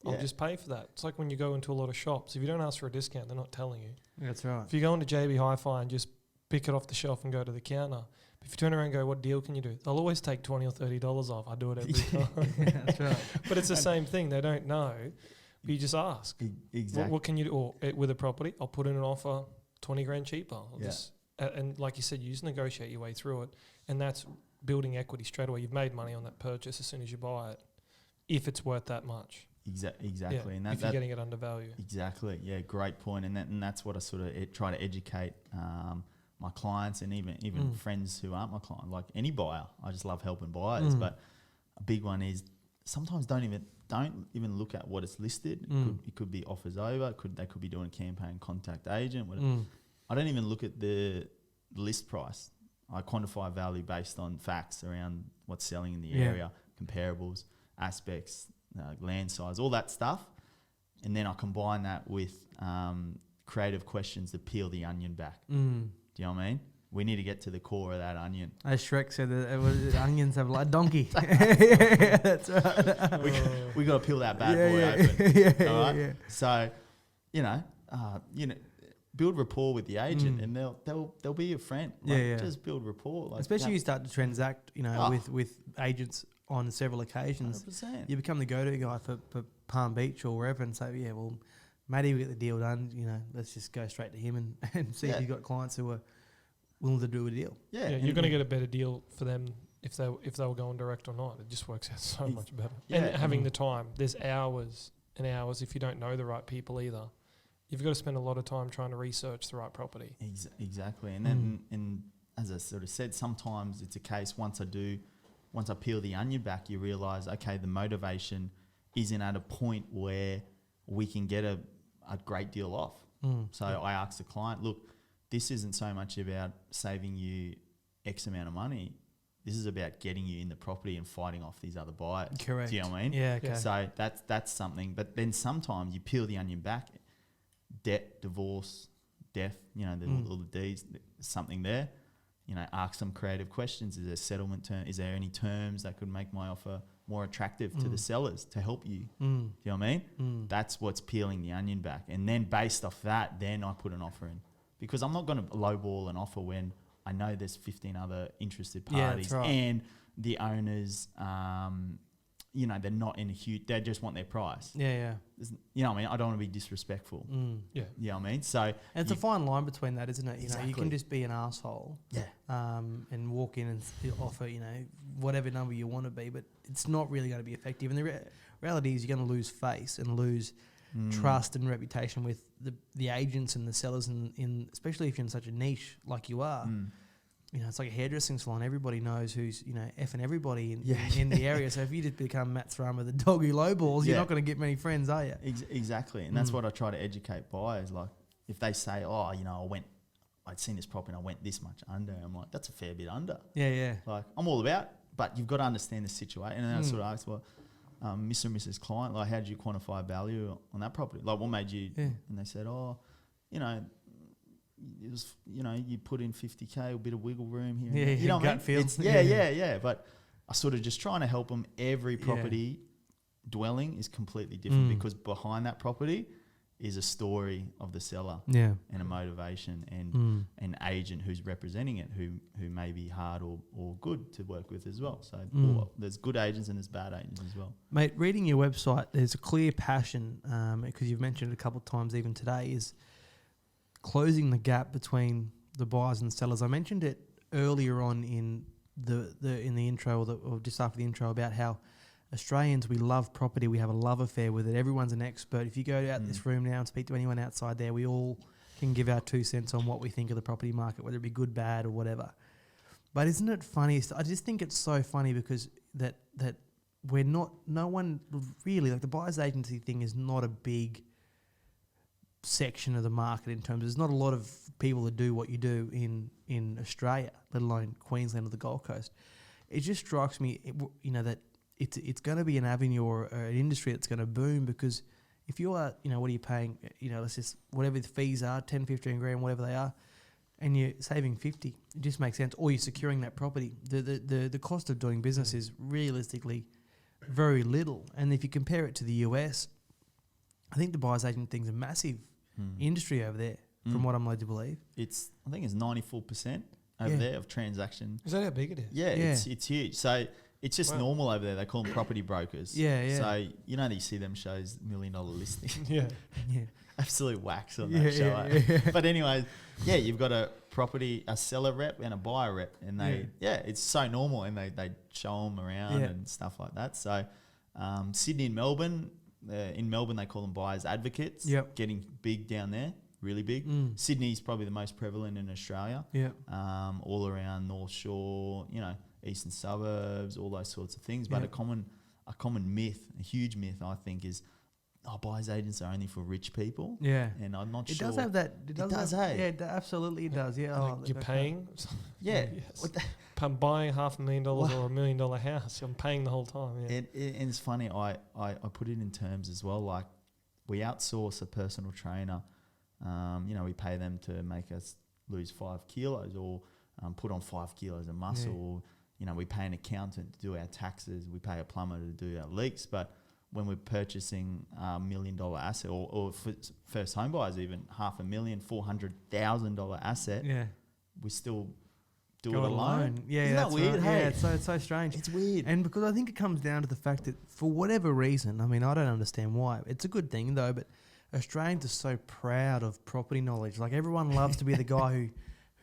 I'll just pay for that." It's like when you go into a lot of shops. If you don't ask for a discount, they're not telling you. That's right. If you go into JB Hi-Fi and just pick it off the shelf and go to the counter, but if you turn around and go, "What deal can you do?" They'll always take $20 or $30 off. I do it every time. That's right. But it's the same thing. They don't know. But you just ask. Exactly. What can you do? Or with a property, I'll put in an offer 20 grand cheaper. And like you said, you just negotiate your way through it. And that's building equity straight away. You've made money on that purchase as soon as you buy it, if it's worth that much. Exactly. And if you're getting it undervalued. Exactly. Yeah, great point. And that's what I sort of try to educate my clients and even friends who aren't my client, like any buyer. I just love helping buyers. But a big one is sometimes don't even look at what it's listed. It could be offers over. They could be doing a campaign, contact agent. Whatever. I don't even look at the list price. I quantify value based on facts around what's selling in the area, comparables, aspects, land size, all that stuff. And then I combine that with creative questions to peel the onion back. Do you know what I mean? We need to get to the core of that onion. As Shrek said, onions have like donkey. Yeah, that's right. We got to peel that bad boy open. All right? So, you know, build rapport with the agent, and they'll be your friend. Like, just build rapport. Like especially if you start to transact, you know, with agents on several occasions. 100%. You become the go-to guy for Palm Beach or wherever, and say, yeah, well, Matty, we get the deal done. You know, let's just go straight to him and see if you've got clients who are willing to do a deal. Yeah, you're going to get a better deal for them if they were going direct or not. It just works out so much better. Yeah. And having the time, there's hours and hours if you don't know the right people either. You've got to spend a lot of time trying to research the right property. Exactly. And then, and as I sort of said, sometimes it's a case once I peel the onion back, you realise, okay, the motivation isn't at a point where we can get a great deal off. So I asked the client, look, this isn't so much about saving you X amount of money. This is about getting you in the property and fighting off these other buyers. Correct. Do you know what I mean? Yeah, okay. So that's something. But then sometimes you peel the onion back, debt, divorce, death, you know, all the D's, something there. You know, ask some creative questions. Is there settlement term? Is there any terms that could make my offer more attractive to the sellers to help you? Do you know what I mean? That's what's peeling the onion back. And then based off that, then I put an offer in. Because I'm not going to lowball an offer when I know there's 15 other interested parties, that's right. and the owners you know, they're not in a huge, they just want their price. Yeah. You know what I mean? I don't want to be disrespectful. Yeah. You know what I mean? So And it's a fine line between that, isn't it? You know, you can Exactly. just be an asshole, Yeah. and walk in and offer, you know, whatever number you want to be, but it's not really going to be effective. And the reality is, you're going to lose face and lose trust and reputation with the agents and the sellers, in especially if you're in such a niche like you are. You know, it's like a hairdressing salon. Everybody knows who's, you know, effing everybody in the area. So if you just become Matt Srama, the dog who lowballs, you're not going to get many friends, are you? Exactly. And that's what I try to educate buyers. Like, if they say, oh, you know, I'd seen this property and I went this much under, I'm like, that's a fair bit under. Yeah. Like, I'm all about, but you've got to understand the situation. And then I sort of asked, well, Mr. and Mrs. Client, like, how did you quantify value on that property? Like, what made you? Yeah. And they said, oh, you know, it was, you know, you put in 50K, a bit of wiggle room here. Yeah, you know what I mean? gut feel. Yeah. But I sort of just trying to help them. Every property dwelling is completely different because behind that property is a story of the seller and a motivation and an agent who's representing it who may be hard or good to work with as well. So there's good agents and there's bad agents as well. Mate, reading your website, there's a clear passion, because you've mentioned it a couple of times even today, is closing the gap between the buyers and sellers. I mentioned it earlier on in the intro or just after the intro about how Australians, we love property. We have a love affair with it. Everyone's an expert. If you go out this room now and speak to anyone outside there, we all can give our 2 cents on what we think of the property market, whether it be good, bad, or whatever. But isn't it funny? I just think it's so funny because that we're not, no one really, like the buyer's agency thing is not a big section of the market in terms of, there's not a lot of people that do what you do in Australia, let alone Queensland or the Gold Coast. It just strikes me, you know, that it's going to be an avenue or an industry that's going to boom, because if you are, you know, what are you paying, you know, let's just, whatever the fees are, 10, 15 grand, whatever they are, and you're saving 50, it just makes sense. Or you're securing that property. The cost of doing business is realistically very little. And if you compare it to the US, I think the buyer's agent thing's a massive industry over there, from what I'm led to believe. I think it's 94% over there of transaction. Is that how big it is? Yeah. It's huge. So it's just normal over there. They call them property brokers. Yeah. So, you know, you see them shows $1 million listing. Yeah. Absolute wax on that show. But anyway, you've got a seller rep and a buyer rep, and it's so normal, and they show them around and stuff like that. So Sydney and Melbourne, in Melbourne they call them buyers advocates. Yep. Getting big down there, really big. Sydney's probably the most prevalent in Australia. All around North Shore, you know, eastern suburbs, all those sorts of things. But a common myth, a huge myth, I think, is buyers agents are only for rich people. Yeah. And I'm not sure. It does have that. It does, hey? Yeah, absolutely it does. Yeah. You're paying. Yeah. Yes. I'm buying $500,000 or $1 million house. I'm paying the whole time. Yeah. And it's funny. I put it in terms as well. Like, we outsource a personal trainer. You know, we pay them to make us lose 5 kilos or put on 5 kilos of muscle. Or, you know, we pay an accountant to do our taxes. We pay a plumber to do our leaks. But when we're purchasing $1 million asset, or for first home buyers, even $500,000, $400,000 asset, we still do it alone. Yeah, isn't that weird? Right. Hey, yeah, it's so strange. It's weird, and because I think it comes down to the fact that for whatever reason, I mean, I don't understand why. It's a good thing though, but Australians are so proud of property knowledge. Like, everyone loves to be the guy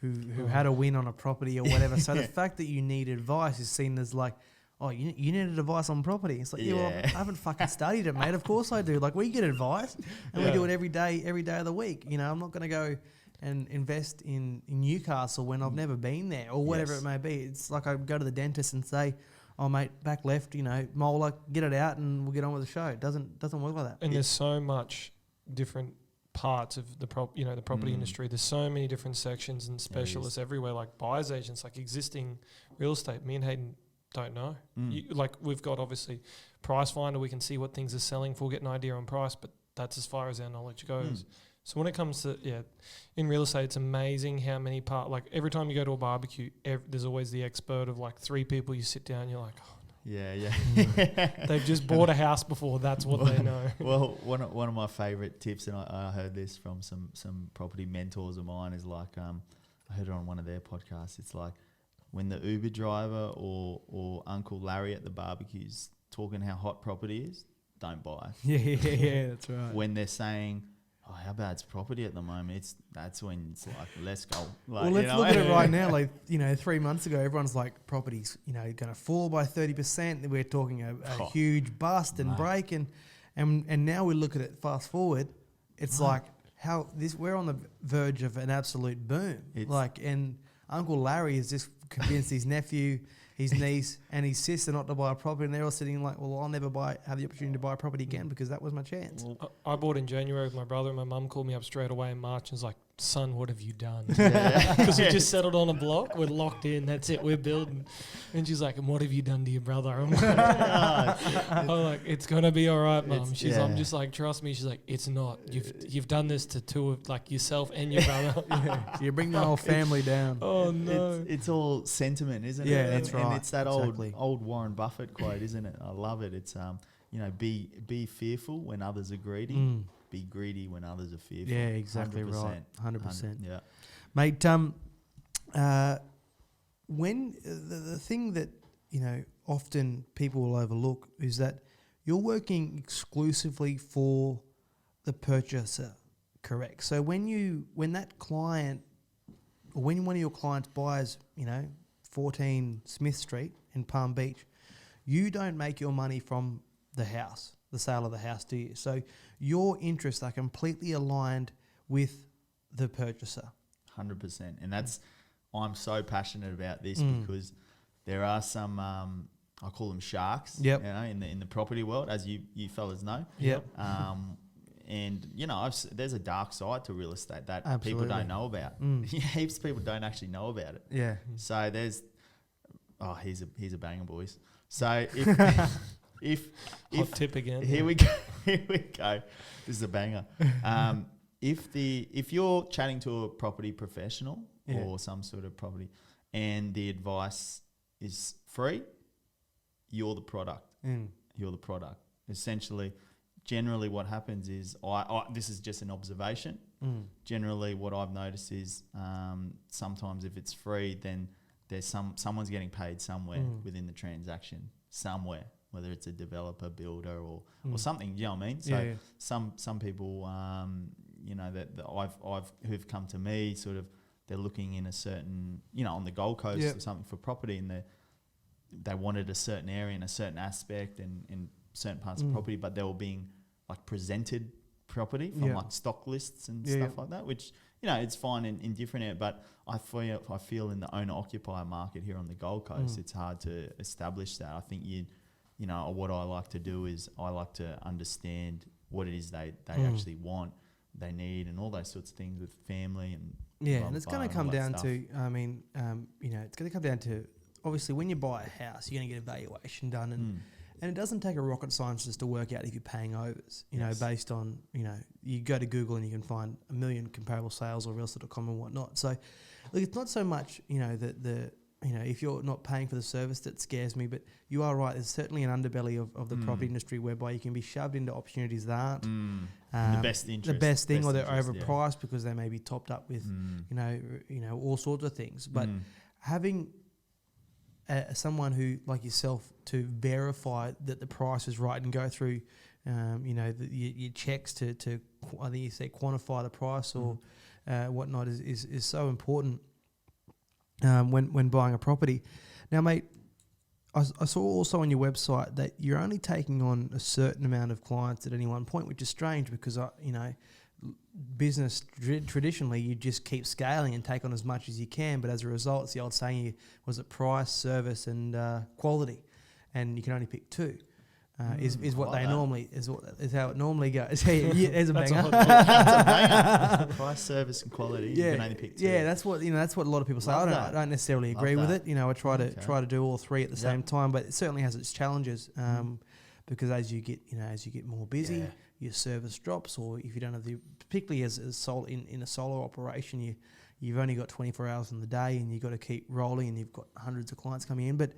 who had a win on a property or whatever. So the fact that you need advice is seen as like, oh, you need advice on property. It's like, well, I haven't fucking studied it, mate. Of course I do. Like, we get advice, and we do it every day of the week. You know, I'm not going to go and invest in Newcastle when I've never been there or whatever it may be. It's like I go to the dentist and say, oh, mate, back left, you know, molar, get it out and we'll get on with the show. It doesn't work like that. And there's so much different parts of the property industry. There's so many different sections and specialists everywhere, like buyer's agents, like existing real estate. Me and Hayden don't know. Like, we've got obviously Price Finder. We can see what things are selling for, get an idea on price, but that's as far as our knowledge goes. So when it comes to, in real estate, it's amazing how many like every time you go to a barbecue, there's always the expert of like 3 people. You sit down, you're like, oh, they've just bought a house before. That's what they know. Well, one of my favourite tips, and I heard this from some property mentors of mine, is like, I heard it on one of their podcasts. It's like, when the Uber driver or Uncle Larry at the barbecue's talking how hot property is, don't buy. Yeah, that's right. When they're saying, "Oh, how bad's property at the moment?" That's when it's like, let's go. Like, Well, let's look at it right now. Like, 3 months ago, everyone's like, property's, going to fall by 30%. We're talking a huge bust and break. And now we look at it fast forward. It's like we're on the verge of an absolute boom. And Uncle Larry has just convinced his nephew, his niece, and his sister not to buy a property, and they're all sitting like, well, I'll never have the opportunity to buy a property again because that was my chance. Well, I bought in January with my brother, and my mum called me up straight away in March and was like, son, what have you done? Because we just settled on a block. We're locked in. That's it. We're building. And she's like, and what have you done to your brother? I'm like, it's going to be all right, Mum. I'm just like, trust me. She's like, it's not. You've done this to two of, like, yourself and your brother. You're bringing the whole family down. Oh, no. It's all sentiment, isn't it? Yeah, that's right. And it's that old Warren Buffett quote, isn't it? I love it. It's, be fearful when others are greedy. Be greedy when others are fearful. Yeah, exactly 100%. right. 100%. Yeah. Mate, when the thing that, often people will overlook is that you're working exclusively for the purchaser, correct? So when that client, or when one of your clients buys, 14 Smith Street in Palm Beach, you don't make your money from the house, the sale of the house, do you? So your interests are completely aligned with the purchaser. 100%. And I'm so passionate about this because there are some, I call them sharks, in the property world, as you fellas know. Yep. And, there's a dark side to real estate that Absolutely. people don't know about. Heaps of people don't actually know about it. Yeah. So here's a banger, boys. So if Hot tip again. Here we go. This is a banger. If you're chatting to a property professional or some sort of property, and the advice is free, you're the product. You're the product. Essentially, generally, what happens is this is just an observation. Generally, what I've noticed is sometimes if it's free, then there's someone's getting paid somewhere within the transaction, somewhere. Whether it's a developer, builder, or something, you know what I mean? So some people, that I've who've come to me, sort of, they're looking in a certain, on the Gold Coast or something for property, and they wanted a certain area and a certain aspect and certain parts of property, but they were being like presented property from like stock lists and stuff like that, which it's fine in different areas, but I feel in the owner occupier market here on the Gold Coast, it's hard to establish that. I think what I like to do is I like to understand what it is they actually want, they need, and all those sorts of things with family and and it's going to come down to, it's going to come down to, obviously, when you buy a house, you're going to get a valuation done, and it doesn't take a rocket scientist to work out if you're paying overs, based on, you go to Google and you can find a million comparable sales or realestate.com and whatnot. So, look, it's not so much, if you're not paying for the service that scares me, but you are right. There's certainly an underbelly of the property industry whereby you can be shoved into opportunities that aren't the best interest, the best thing, or they're overpriced because they may be topped up with, all sorts of things. But having someone who, like yourself, to verify that the price is right and go through, your checks to I think you say quantify the price or whatnot is so important. When buying a property. Now, mate, I saw also on your website that you're only taking on a certain amount of clients at any one point, which is strange because, business traditionally you just keep scaling and take on as much as you can, but as a result, it's the old saying, was it price, service, and quality, and you can only pick two. Is what they normally is how it normally goes. There's a banger. That's a banger. Price, service, and quality. You can only pick two. Yeah, that's what a lot of people say. I don't necessarily agree with it. I try to do all three at the same time, but it certainly has its challenges. Because as you get more busy, your service drops, or if you don't have particularly as in a solo operation, you've only got 24 hours in the day, and you've got to keep rolling, and you've got hundreds of clients coming in, but.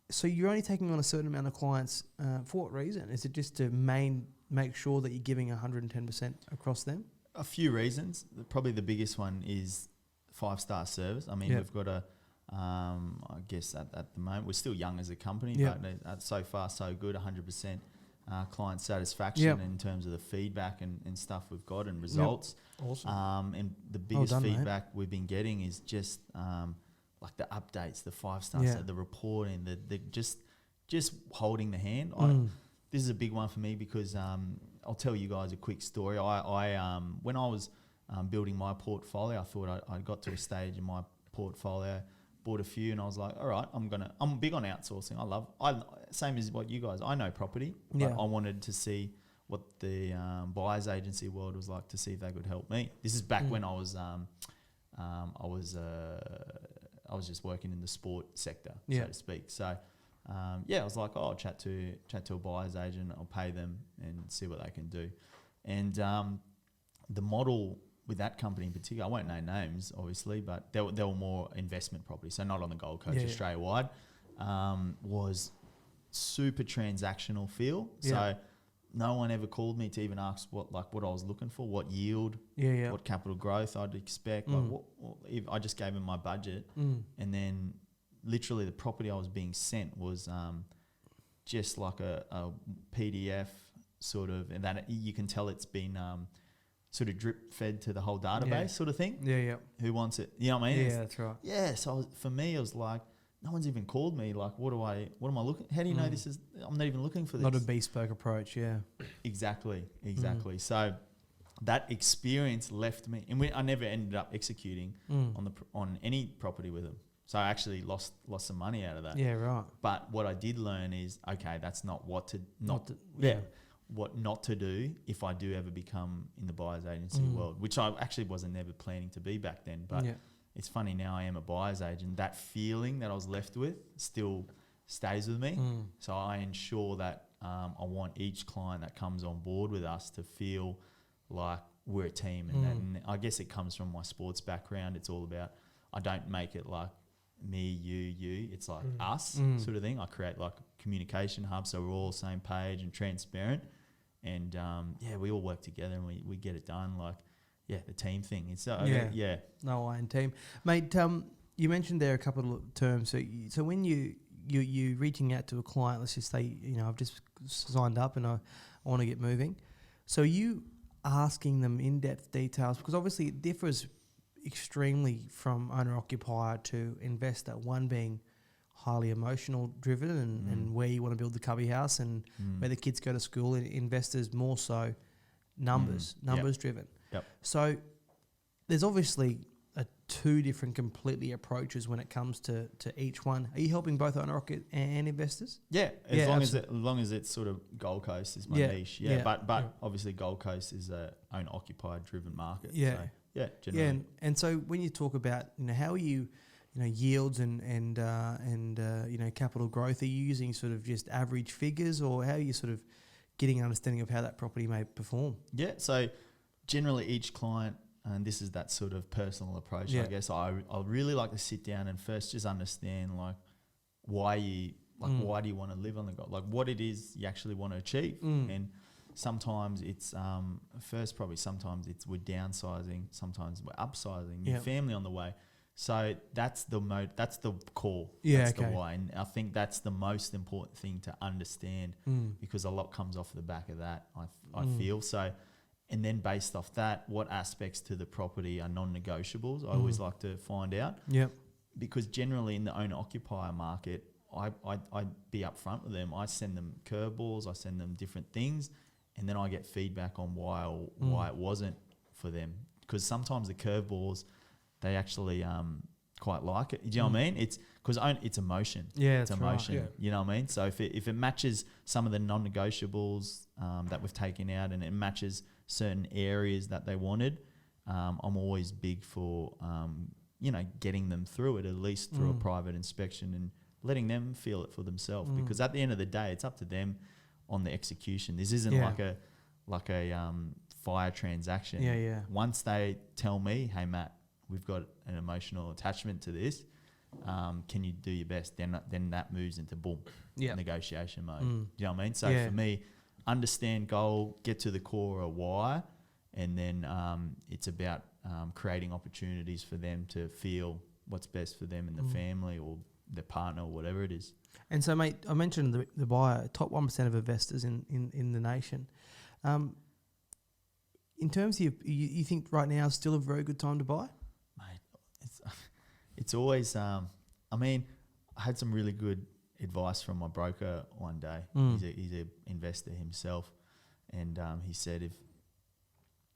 So you're only taking on a certain amount of clients for what reason? Is it just to make sure that you're giving 110% across them? A few reasons. Probably the biggest one is 5-star service. I mean, we've got I guess at the moment we're still young as a company, Yep. but so far so good. 100% client satisfaction in terms of the feedback and stuff we've got and results. Awesome. And the biggest done, mate. feedback we've been getting is just like the updates, the 5-star, the reporting, the just holding the hand. This is a big one for me because I'll tell you guys a quick story. I when I was building my portfolio, I thought I got to a stage in my portfolio, bought a few, and I was like, all right, I'm big on outsourcing. I same as what you guys. I know property, but I wanted to see what the buyers agency world was like to see if they could help me. This is back when I was just working in the sport sector, so to speak. So I was like, I'll chat to a buyer's agent. I'll pay them and see what they can do. And the model with that company in particular, I won't name names, obviously, but they were more investment property, so not on the Gold Coast, Australia-wide, was super transactional feel. So no one ever called me to even ask what I was looking for, what yield, what capital growth I'd expect. Like if I just gave them my budget, and then literally the property I was being sent was just like a PDF sort of, and that you can tell it's been sort of drip fed to the whole database sort of thing. Who wants it? You know what I mean? That's right. Yeah. So for me, it was like, no one's even called me. Like, what am I looking? How do you know this is? I'm not even looking for this. Not a bespoke approach. Exactly. So that experience left me, and I never ended up executing on any property with them. So I actually lost some money out of that. Yeah, right. But what I did learn is, okay, that's not what not to do if I do ever become in the buyer's agency world, which I actually wasn't never planning to be back then. But it's funny, now I am a buyer's agent. That feeling that I was left with still stays with me. So I ensure that I want each client that comes on board with us to feel like we're a team. And I guess it comes from my sports background. It's all about, I don't make it like me, you. It's like us sort of thing. I create like a communication hub so we're all same page and transparent. And we all work together and we get it done. Like, the team thing. It's No iron team, mate. You mentioned there a couple of terms. So when you reaching out to a client, let's just say, I've just signed up and I want to get moving. So you asking them in-depth details, because obviously it differs extremely from owner-occupier to investor. One being highly emotional driven and where you want to build the cubby house and where the kids go to school, and investors more so numbers driven. Yep. So there's obviously two different completely approaches when it comes to each one. Are you helping both owner and investors? Yeah, as long as it's sort of Gold Coast is my niche. But obviously Gold Coast is a owner occupied driven market. Yeah. So, generally. And so when you talk about how are you yields and capital growth, are you using sort of just average figures, or how are you sort of getting an understanding of how that property may perform? Yeah, so generally each client, and this is that sort of personal approach, I guess, I really like to sit down and first just understand like why do you want to live on the Gold, like what it is you actually want to achieve. And sometimes it's sometimes it's we're downsizing, sometimes we're upsizing, your family on the way. So that's the that's the core. That's the why. And I think that's the most important thing to understand because a lot comes off the back of that, I feel. So, and then based off that, what aspects to the property are non-negotiables? I always like to find out. Yep. Because generally in the owner-occupier market, I'd be upfront with them. I send them curveballs, I send them different things, and then I get feedback on why it wasn't for them. Because sometimes the curveballs, they actually quite like it. Do you know what I mean? It's because it's emotion. Yeah, it's emotion. Right. You know what I mean? So if it matches some of the non-negotiables that we've taken out, and it matches certain areas that they wanted, I'm always big for getting them through it, at least through a private inspection, and letting them feel it for themselves. Because at the end of the day, it's up to them on the execution. This isn't like a fire transaction. Yeah. Once they tell me, hey Matt, we've got an emotional attachment to this, can you do your best? Then that moves into negotiation mode. Do you know what I mean? So for me, understand goal, get to the core of why, and then it's about creating opportunities for them to feel what's best for them and the family or their partner or whatever it is. And so, mate, I mentioned the buyer, top 1% of investors in the nation. In terms of you think right now is still a very good time to buy? Mate, it's always, I mean, I had some really good advice from my broker one day. He's a investor himself. And he said if,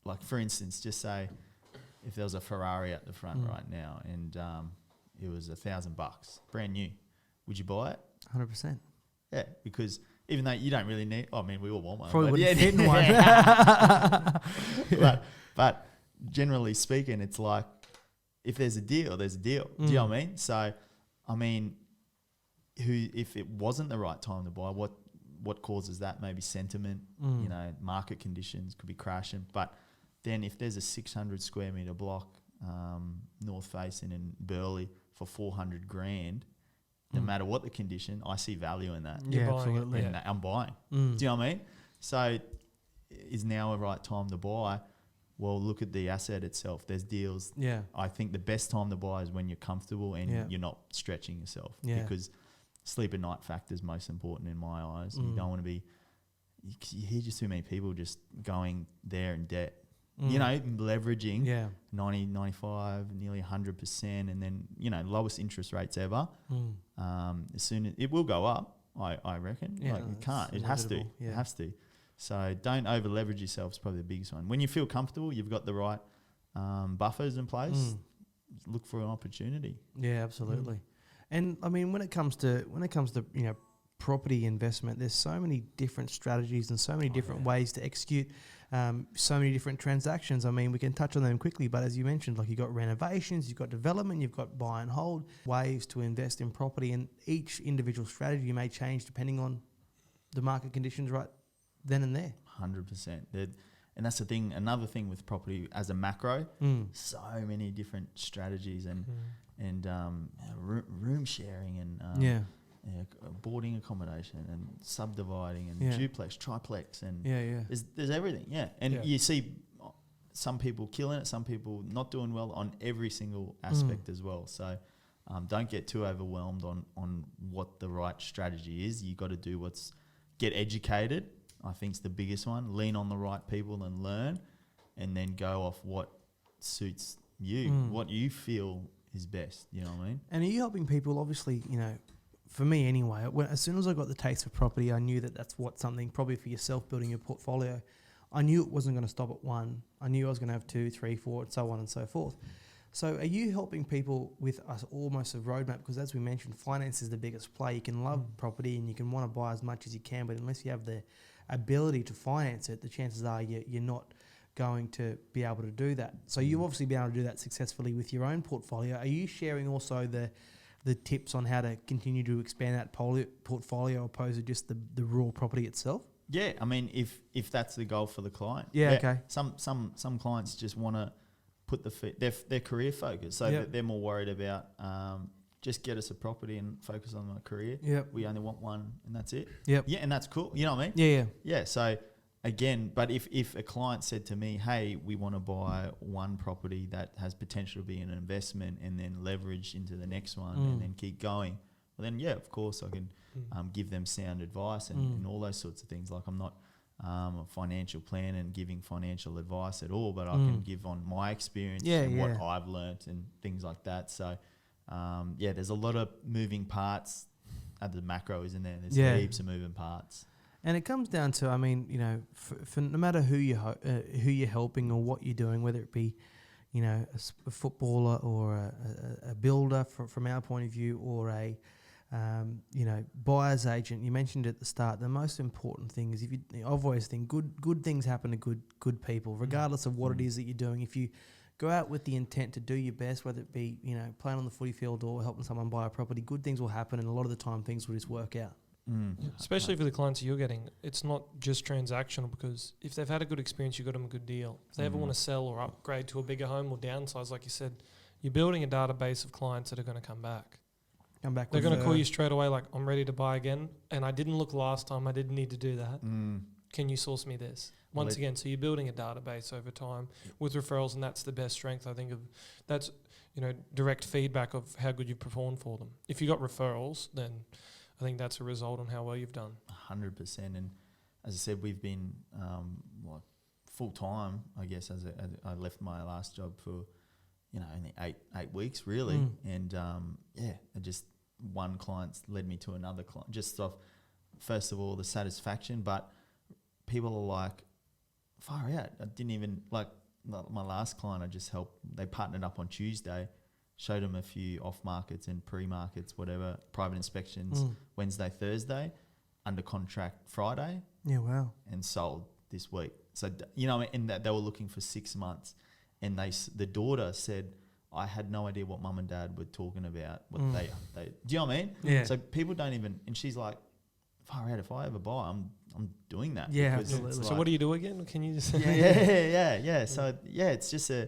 like for instance, just say if there was a Ferrari at the front right now and it was $1,000, brand new, would you buy it? 100%. Yeah, because even though you don't really need, I mean, we all want one. Probably but wouldn't fit in one. but generally speaking, it's like if there's a deal, there's a deal. Do you know what I mean? So, I mean, if it wasn't the right time to buy, what causes that? Maybe sentiment, you know, market conditions could be crashing. But then if there's a 600 square meter block, north facing in Burleigh for $400,000, no matter what the condition, I see value in that. Yeah, absolutely. And I'm buying. Do you know what I mean? So is now a right time to buy? Well, look at the asset itself. There's deals. Yeah. I think the best time to buy is when you're comfortable and you're not stretching yourself. Yeah. Because sleep at night factor is most important in my eyes. You don't want to be, you hear just too many people just going there in debt. You know, leveraging 90, 95, nearly 100%, and then, you know, lowest interest rates ever. As soon as it will go up, I reckon. Yeah, like it can't. It has to. Yeah. It has to. So don't over leverage yourself is probably the biggest one. When you feel comfortable, you've got the right buffers in place. Look for an opportunity. Yeah, absolutely. And I mean, when it comes to you know, property investment, there's so many different strategies and so many different ways to execute so many different transactions. I mean, we can touch on them quickly, but as you mentioned, like you've got renovations, you've got development, you've got buy and hold, ways to invest in property, and each individual strategy may change depending on the market conditions right then and there. 100%. And that's the thing, another thing with property as a macro, so many different strategies and room sharing and boarding accommodation and subdividing and duplex, triplex, and there's everything. And you see some people killing it, some people not doing well on every single aspect as well. So don't get too overwhelmed on what the right strategy is. You got to do get educated. I think it's the biggest one. Lean on the right people and learn, and then go off what suits you, what you feel is best. You know what I mean? And are you helping people? Obviously, you know, for me anyway, as soon as I got the taste for property, I knew that's something probably for yourself building your portfolio. I knew it wasn't going to stop at one. I knew I was going to have 2, 3, 4, and so on and so forth. So are you helping people with almost a roadmap? Because as we mentioned, finance is the biggest play. You can love property and you can want to buy as much as you can, but unless you have the ability to finance it, the chances are you're not going to be able to do that. So you've obviously been able to do that successfully with your own portfolio. Are you sharing also the tips on how to continue to expand that portfolio opposed to just the raw property itself? Yeah, I mean, if that's the goal for the client. Yeah. Okay. Some clients just want to put their career focus, so they're more worried about just get us a property and focus on my career. Yep. We only want one and that's it. Yep. Yeah, and that's cool. You know what I mean? Yeah. Yeah. So again, but if a client said to me, hey, we want to buy one property that has potential to be an investment and then leverage into the next one and then keep going, well then, yeah, of course I can give them sound advice and all those sorts of things. Like I'm not a financial plan and giving financial advice at all, but I can give on my experience and what I've learnt and things like that. So, there's a lot of moving parts at the macro, isn't there? There's heaps of moving parts. And it comes down to, I mean, you know, for no matter who you're helping or what you're doing, whether it be, you know, a footballer or a builder from our point of view, or a buyer's agent. You mentioned at the start, the most important thing is I've always think good things happen to good people, regardless of what it is that you're doing. If you go out with the intent to do your best, whether it be, you know, playing on the footy field or helping someone buy a property, good things will happen, and a lot of the time things will just work out. Especially for the clients you're getting, it's not just transactional, because if they've had a good experience, you got them a good deal. If they ever want to sell or upgrade to a bigger home or downsize, like you said, you're building a database of clients that are going to come back. They're going to call you straight away like, I'm ready to buy again, and I didn't look last time, I didn't need to do that. can you source me this? Well, Once again, so you're building a database over time with referrals, and that's the best strength, I think, of that's, direct feedback of how good you've performed for them. If you got referrals, then I think that's a result on how well you've done. 100%. And as I said, we've been full time, I guess, as I left my last job for, only eight weeks really. And just one client's led me to another client, just off, first of all, the satisfaction, but people are like, far out. I didn't even, like my last client I just helped, they partnered up on Tuesday, showed them a few off markets and pre-markets, whatever, private inspections Wednesday, Thursday, under contract Friday. Yeah, wow. And sold this week. So, and that they were looking for 6 months. And the daughter said, I had no idea what mum and dad were talking about. What they do you know what I mean? Yeah. So people don't even, and she's like, far out, if I ever buy, I'm doing that. Yeah, because absolutely. it's So what do you do again? Can you just... Yeah. So it's just a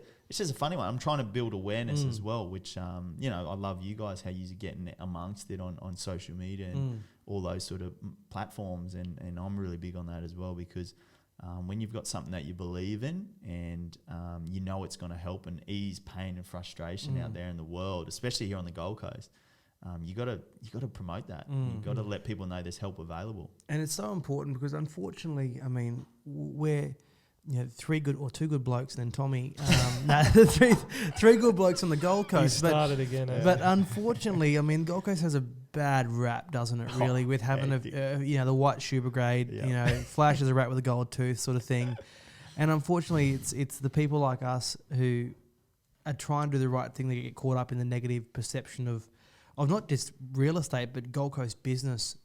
funny one. I'm trying to build awareness as well, which, I love you guys, how you're getting amongst it on social media and all those sort of platforms. And I'm really big on that as well, because when you've got something that you believe in and it's going to help and ease pain and frustration out there in the world, especially here on the Gold Coast, you got to promote that. You've got to let people know there's help available. And it's so important because, unfortunately, I mean, we're two good blokes, and then Tommy. Three good blokes on the Gold Coast. You started again. But unfortunately, I mean, Gold Coast has a bad rap, doesn't it? Really, with having the white shoe brigade, flash as a rat with a gold tooth, sort of thing. And unfortunately, it's the people like us who are trying to do the right thing that get caught up in the negative perception of not just real estate, but Gold Coast business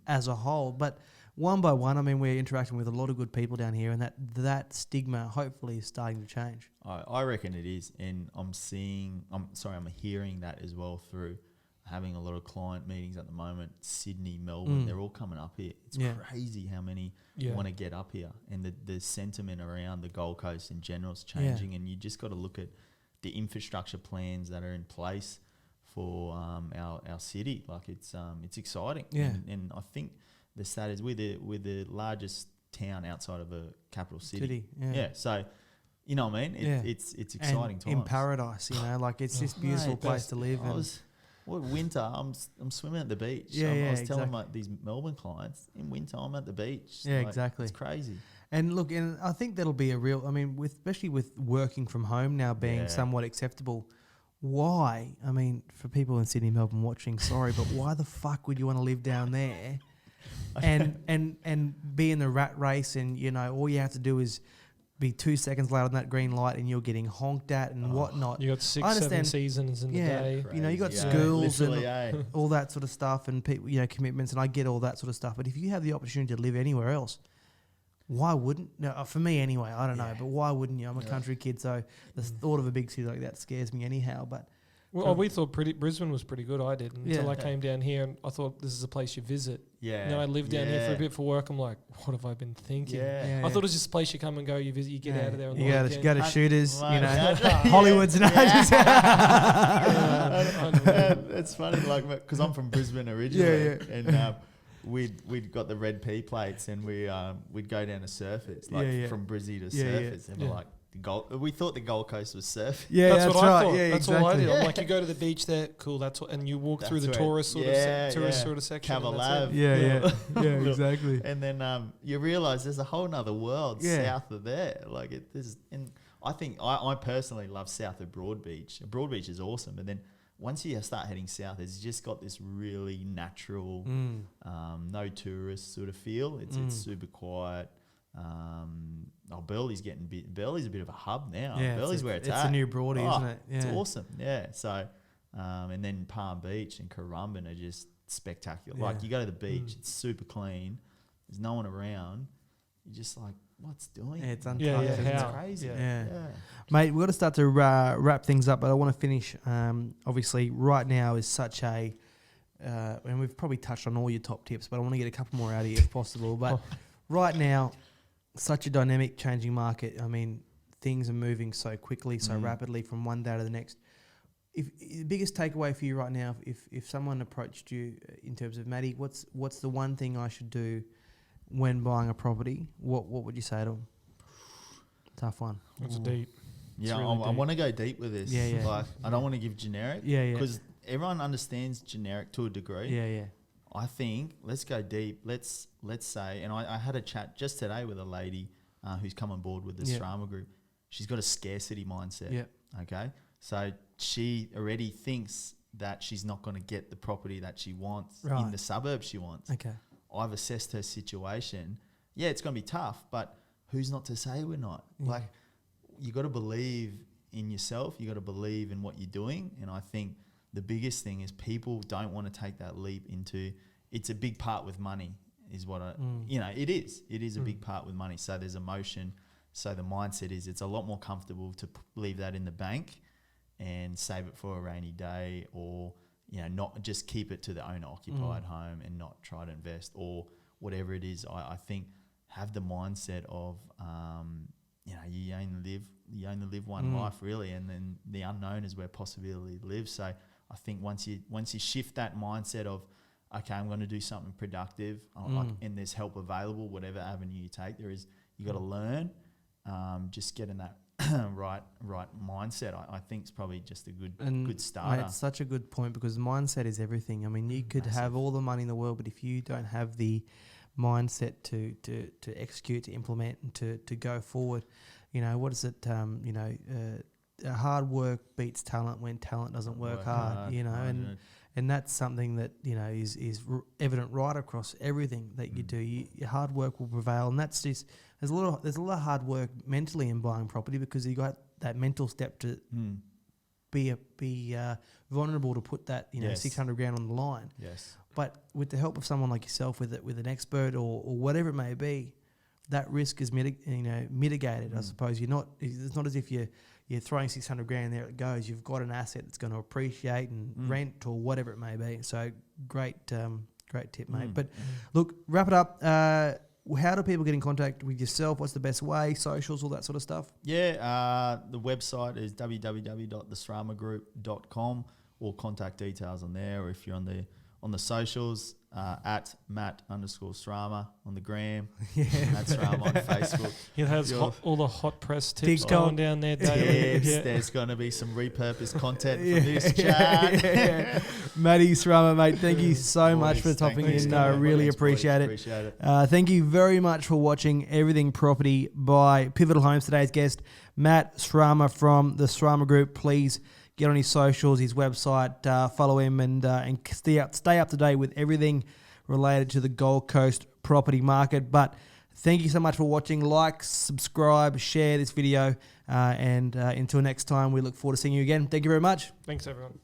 as a whole. But one by one, I mean, we're interacting with a lot of good people down here, and that stigma hopefully is starting to change. I reckon it is, and I'm hearing that as well through having a lot of client meetings at the moment. Sydney, Melbourne, they're all coming up here. It's crazy how many want to get up here, and the sentiment around the Gold Coast in general is changing, and you just got to look at the infrastructure plans that are in place for our city. Like it's exciting, and I think the stat is we're the largest town outside of a capital city. So you know what I mean? It's exciting times. In paradise, like it's this beautiful place to live. Winter, I'm swimming at the beach. I was telling these Melbourne clients, in winter I'm at the beach. Yeah, exactly. It's crazy. And look, and I think that'll be especially with working from home now being somewhat acceptable. Why? I mean, for people in Sydney, Melbourne watching, sorry, but why the fuck would you want to live down there and be in the rat race, and all you have to do is be 2 seconds late on that green light and you're getting honked at and whatnot. You got 6-7 seasons in the day. Crazy, you got schools and all that sort of stuff, and people, commitments, and I get all that sort of stuff. But if you have the opportunity to live anywhere else, why wouldn't? No, for me anyway, I don't know, but why wouldn't you? I'm a country kid, so the thought of a big city like that scares me anyhow. But we thought Brisbane was pretty good. I did until I came down here, and I thought this is a place you visit. Yeah. Now I lived down here for a bit for work. I'm like, what have I been thinking? I thought it was just a place you come and go, you visit, you get out of there. You go to shooters, Hollywood's and it's funny, like, because I'm from Brisbane originally, and we'd got the red P plates, and we'd go down to surfers, from Brizzy to surfers, and like. We thought the Gold Coast was surf. Yeah, that's what I thought. Yeah, that's all I did. I'm like, you go to the beach there, cool. And you walk through the tourist sort of section. Cavalab. Exactly. And then you realise there's a whole nother world south of there. Like and I think I personally love south of Broadbeach. Broadbeach is awesome, but then once you start heading south, it's just got this really natural, no tourist sort of feel. It's super quiet. Burleigh's Burleigh's a bit of a hub now. Yeah, Burleigh's where it's at. It's a new Broadie, isn't it? Yeah. It's awesome. Yeah. So, and then Palm Beach and Currumbin are just spectacular. Like you go to the beach, it's super clean. There's no one around. You're just like, what's doing? Yeah, it's untouched. It's crazy. Yeah. Mate, we've got to start to wrap things up, but I want to finish. Obviously, right now is such a, and we've probably touched on all your top tips, but I want to get a couple more out of you if possible. But right now, such a dynamic, changing market. I mean, things are moving so quickly, so rapidly from one day to the next. If the biggest takeaway for you right now, if someone approached you in terms of, Matty, what's the one thing I should do when buying a property, what would you say to them? Tough one. It's deep. Yeah, really I deep. want to go deep with this. Yeah, yeah. Like, I don't want to give generic. Yeah. Because everyone understands generic to a degree. Yeah. I think let's go deep. Let's say, and I had a chat just today with a lady who's come on board with the Srama Group. She's got a scarcity mindset. Yeah. Okay. So she already thinks that she's not going to get the property that she wants in the suburbs she wants. Okay. I've assessed her situation. Yeah, it's going to be tough, but who's not to say we're not? Yeah. Like, you got to believe in yourself. You got to believe in what you're doing. And I think the biggest thing is people don't want to take that leap into, it's a big part with money is what it is. It is a big part with money. So there's emotion. So the mindset is it's a lot more comfortable to leave that in the bank and save it for a rainy day, or, not just keep it to the owner occupied home and not try to invest or whatever it is. I think have the mindset of, you only live one life really, and then the unknown is where possibility lives. So I think once you shift that mindset of, okay, I'm going to do something productive, and there's help available, whatever avenue you take, you got to learn. Just getting that right mindset, I think is probably just a good starter. Mate, it's such a good point, because mindset is everything. I mean, you could have all the money in the world, but if you don't have the mindset to execute, to implement, and to go forward, what is it? Hard work beats talent when talent doesn't work hard. And that's something that is evident right across everything that you do. Your hard work will prevail, and that's just there's a lot of hard work mentally in buying property, because you got that mental step to be vulnerable to put that 600 grand on the line. Yes. But with the help of someone like yourself, with an expert or whatever it may be, that risk is mitigated. I suppose it's not as if you're throwing 600 grand, there it goes. You've got an asset that's going to appreciate and rent or whatever it may be. So great tip, mate. But look, wrap it up. How do people get in contact with yourself? What's the best way? Socials, all that sort of stuff? Yeah, the website is www.thesramagroup.com, or contact details on there. Or if you're on the socials, at Matt_Srama on the gram, Matt Srama on Facebook. It has all the hot press tips going down there daily. Yes, there's going to be some repurposed content for this chat. Matty Srama, mate, thank you so much for topping in. I really appreciate it. Thank you very much for watching Everything Property by Pivotal Homes. Today's guest, Matt Srama from the Srama Group. Please get on his socials, his website, follow him, and stay up to date with everything related to the Gold Coast property market. But thank you so much for watching. Like, subscribe, share this video, and until next time, we look forward to seeing you again. Thank you very much. Thanks, everyone.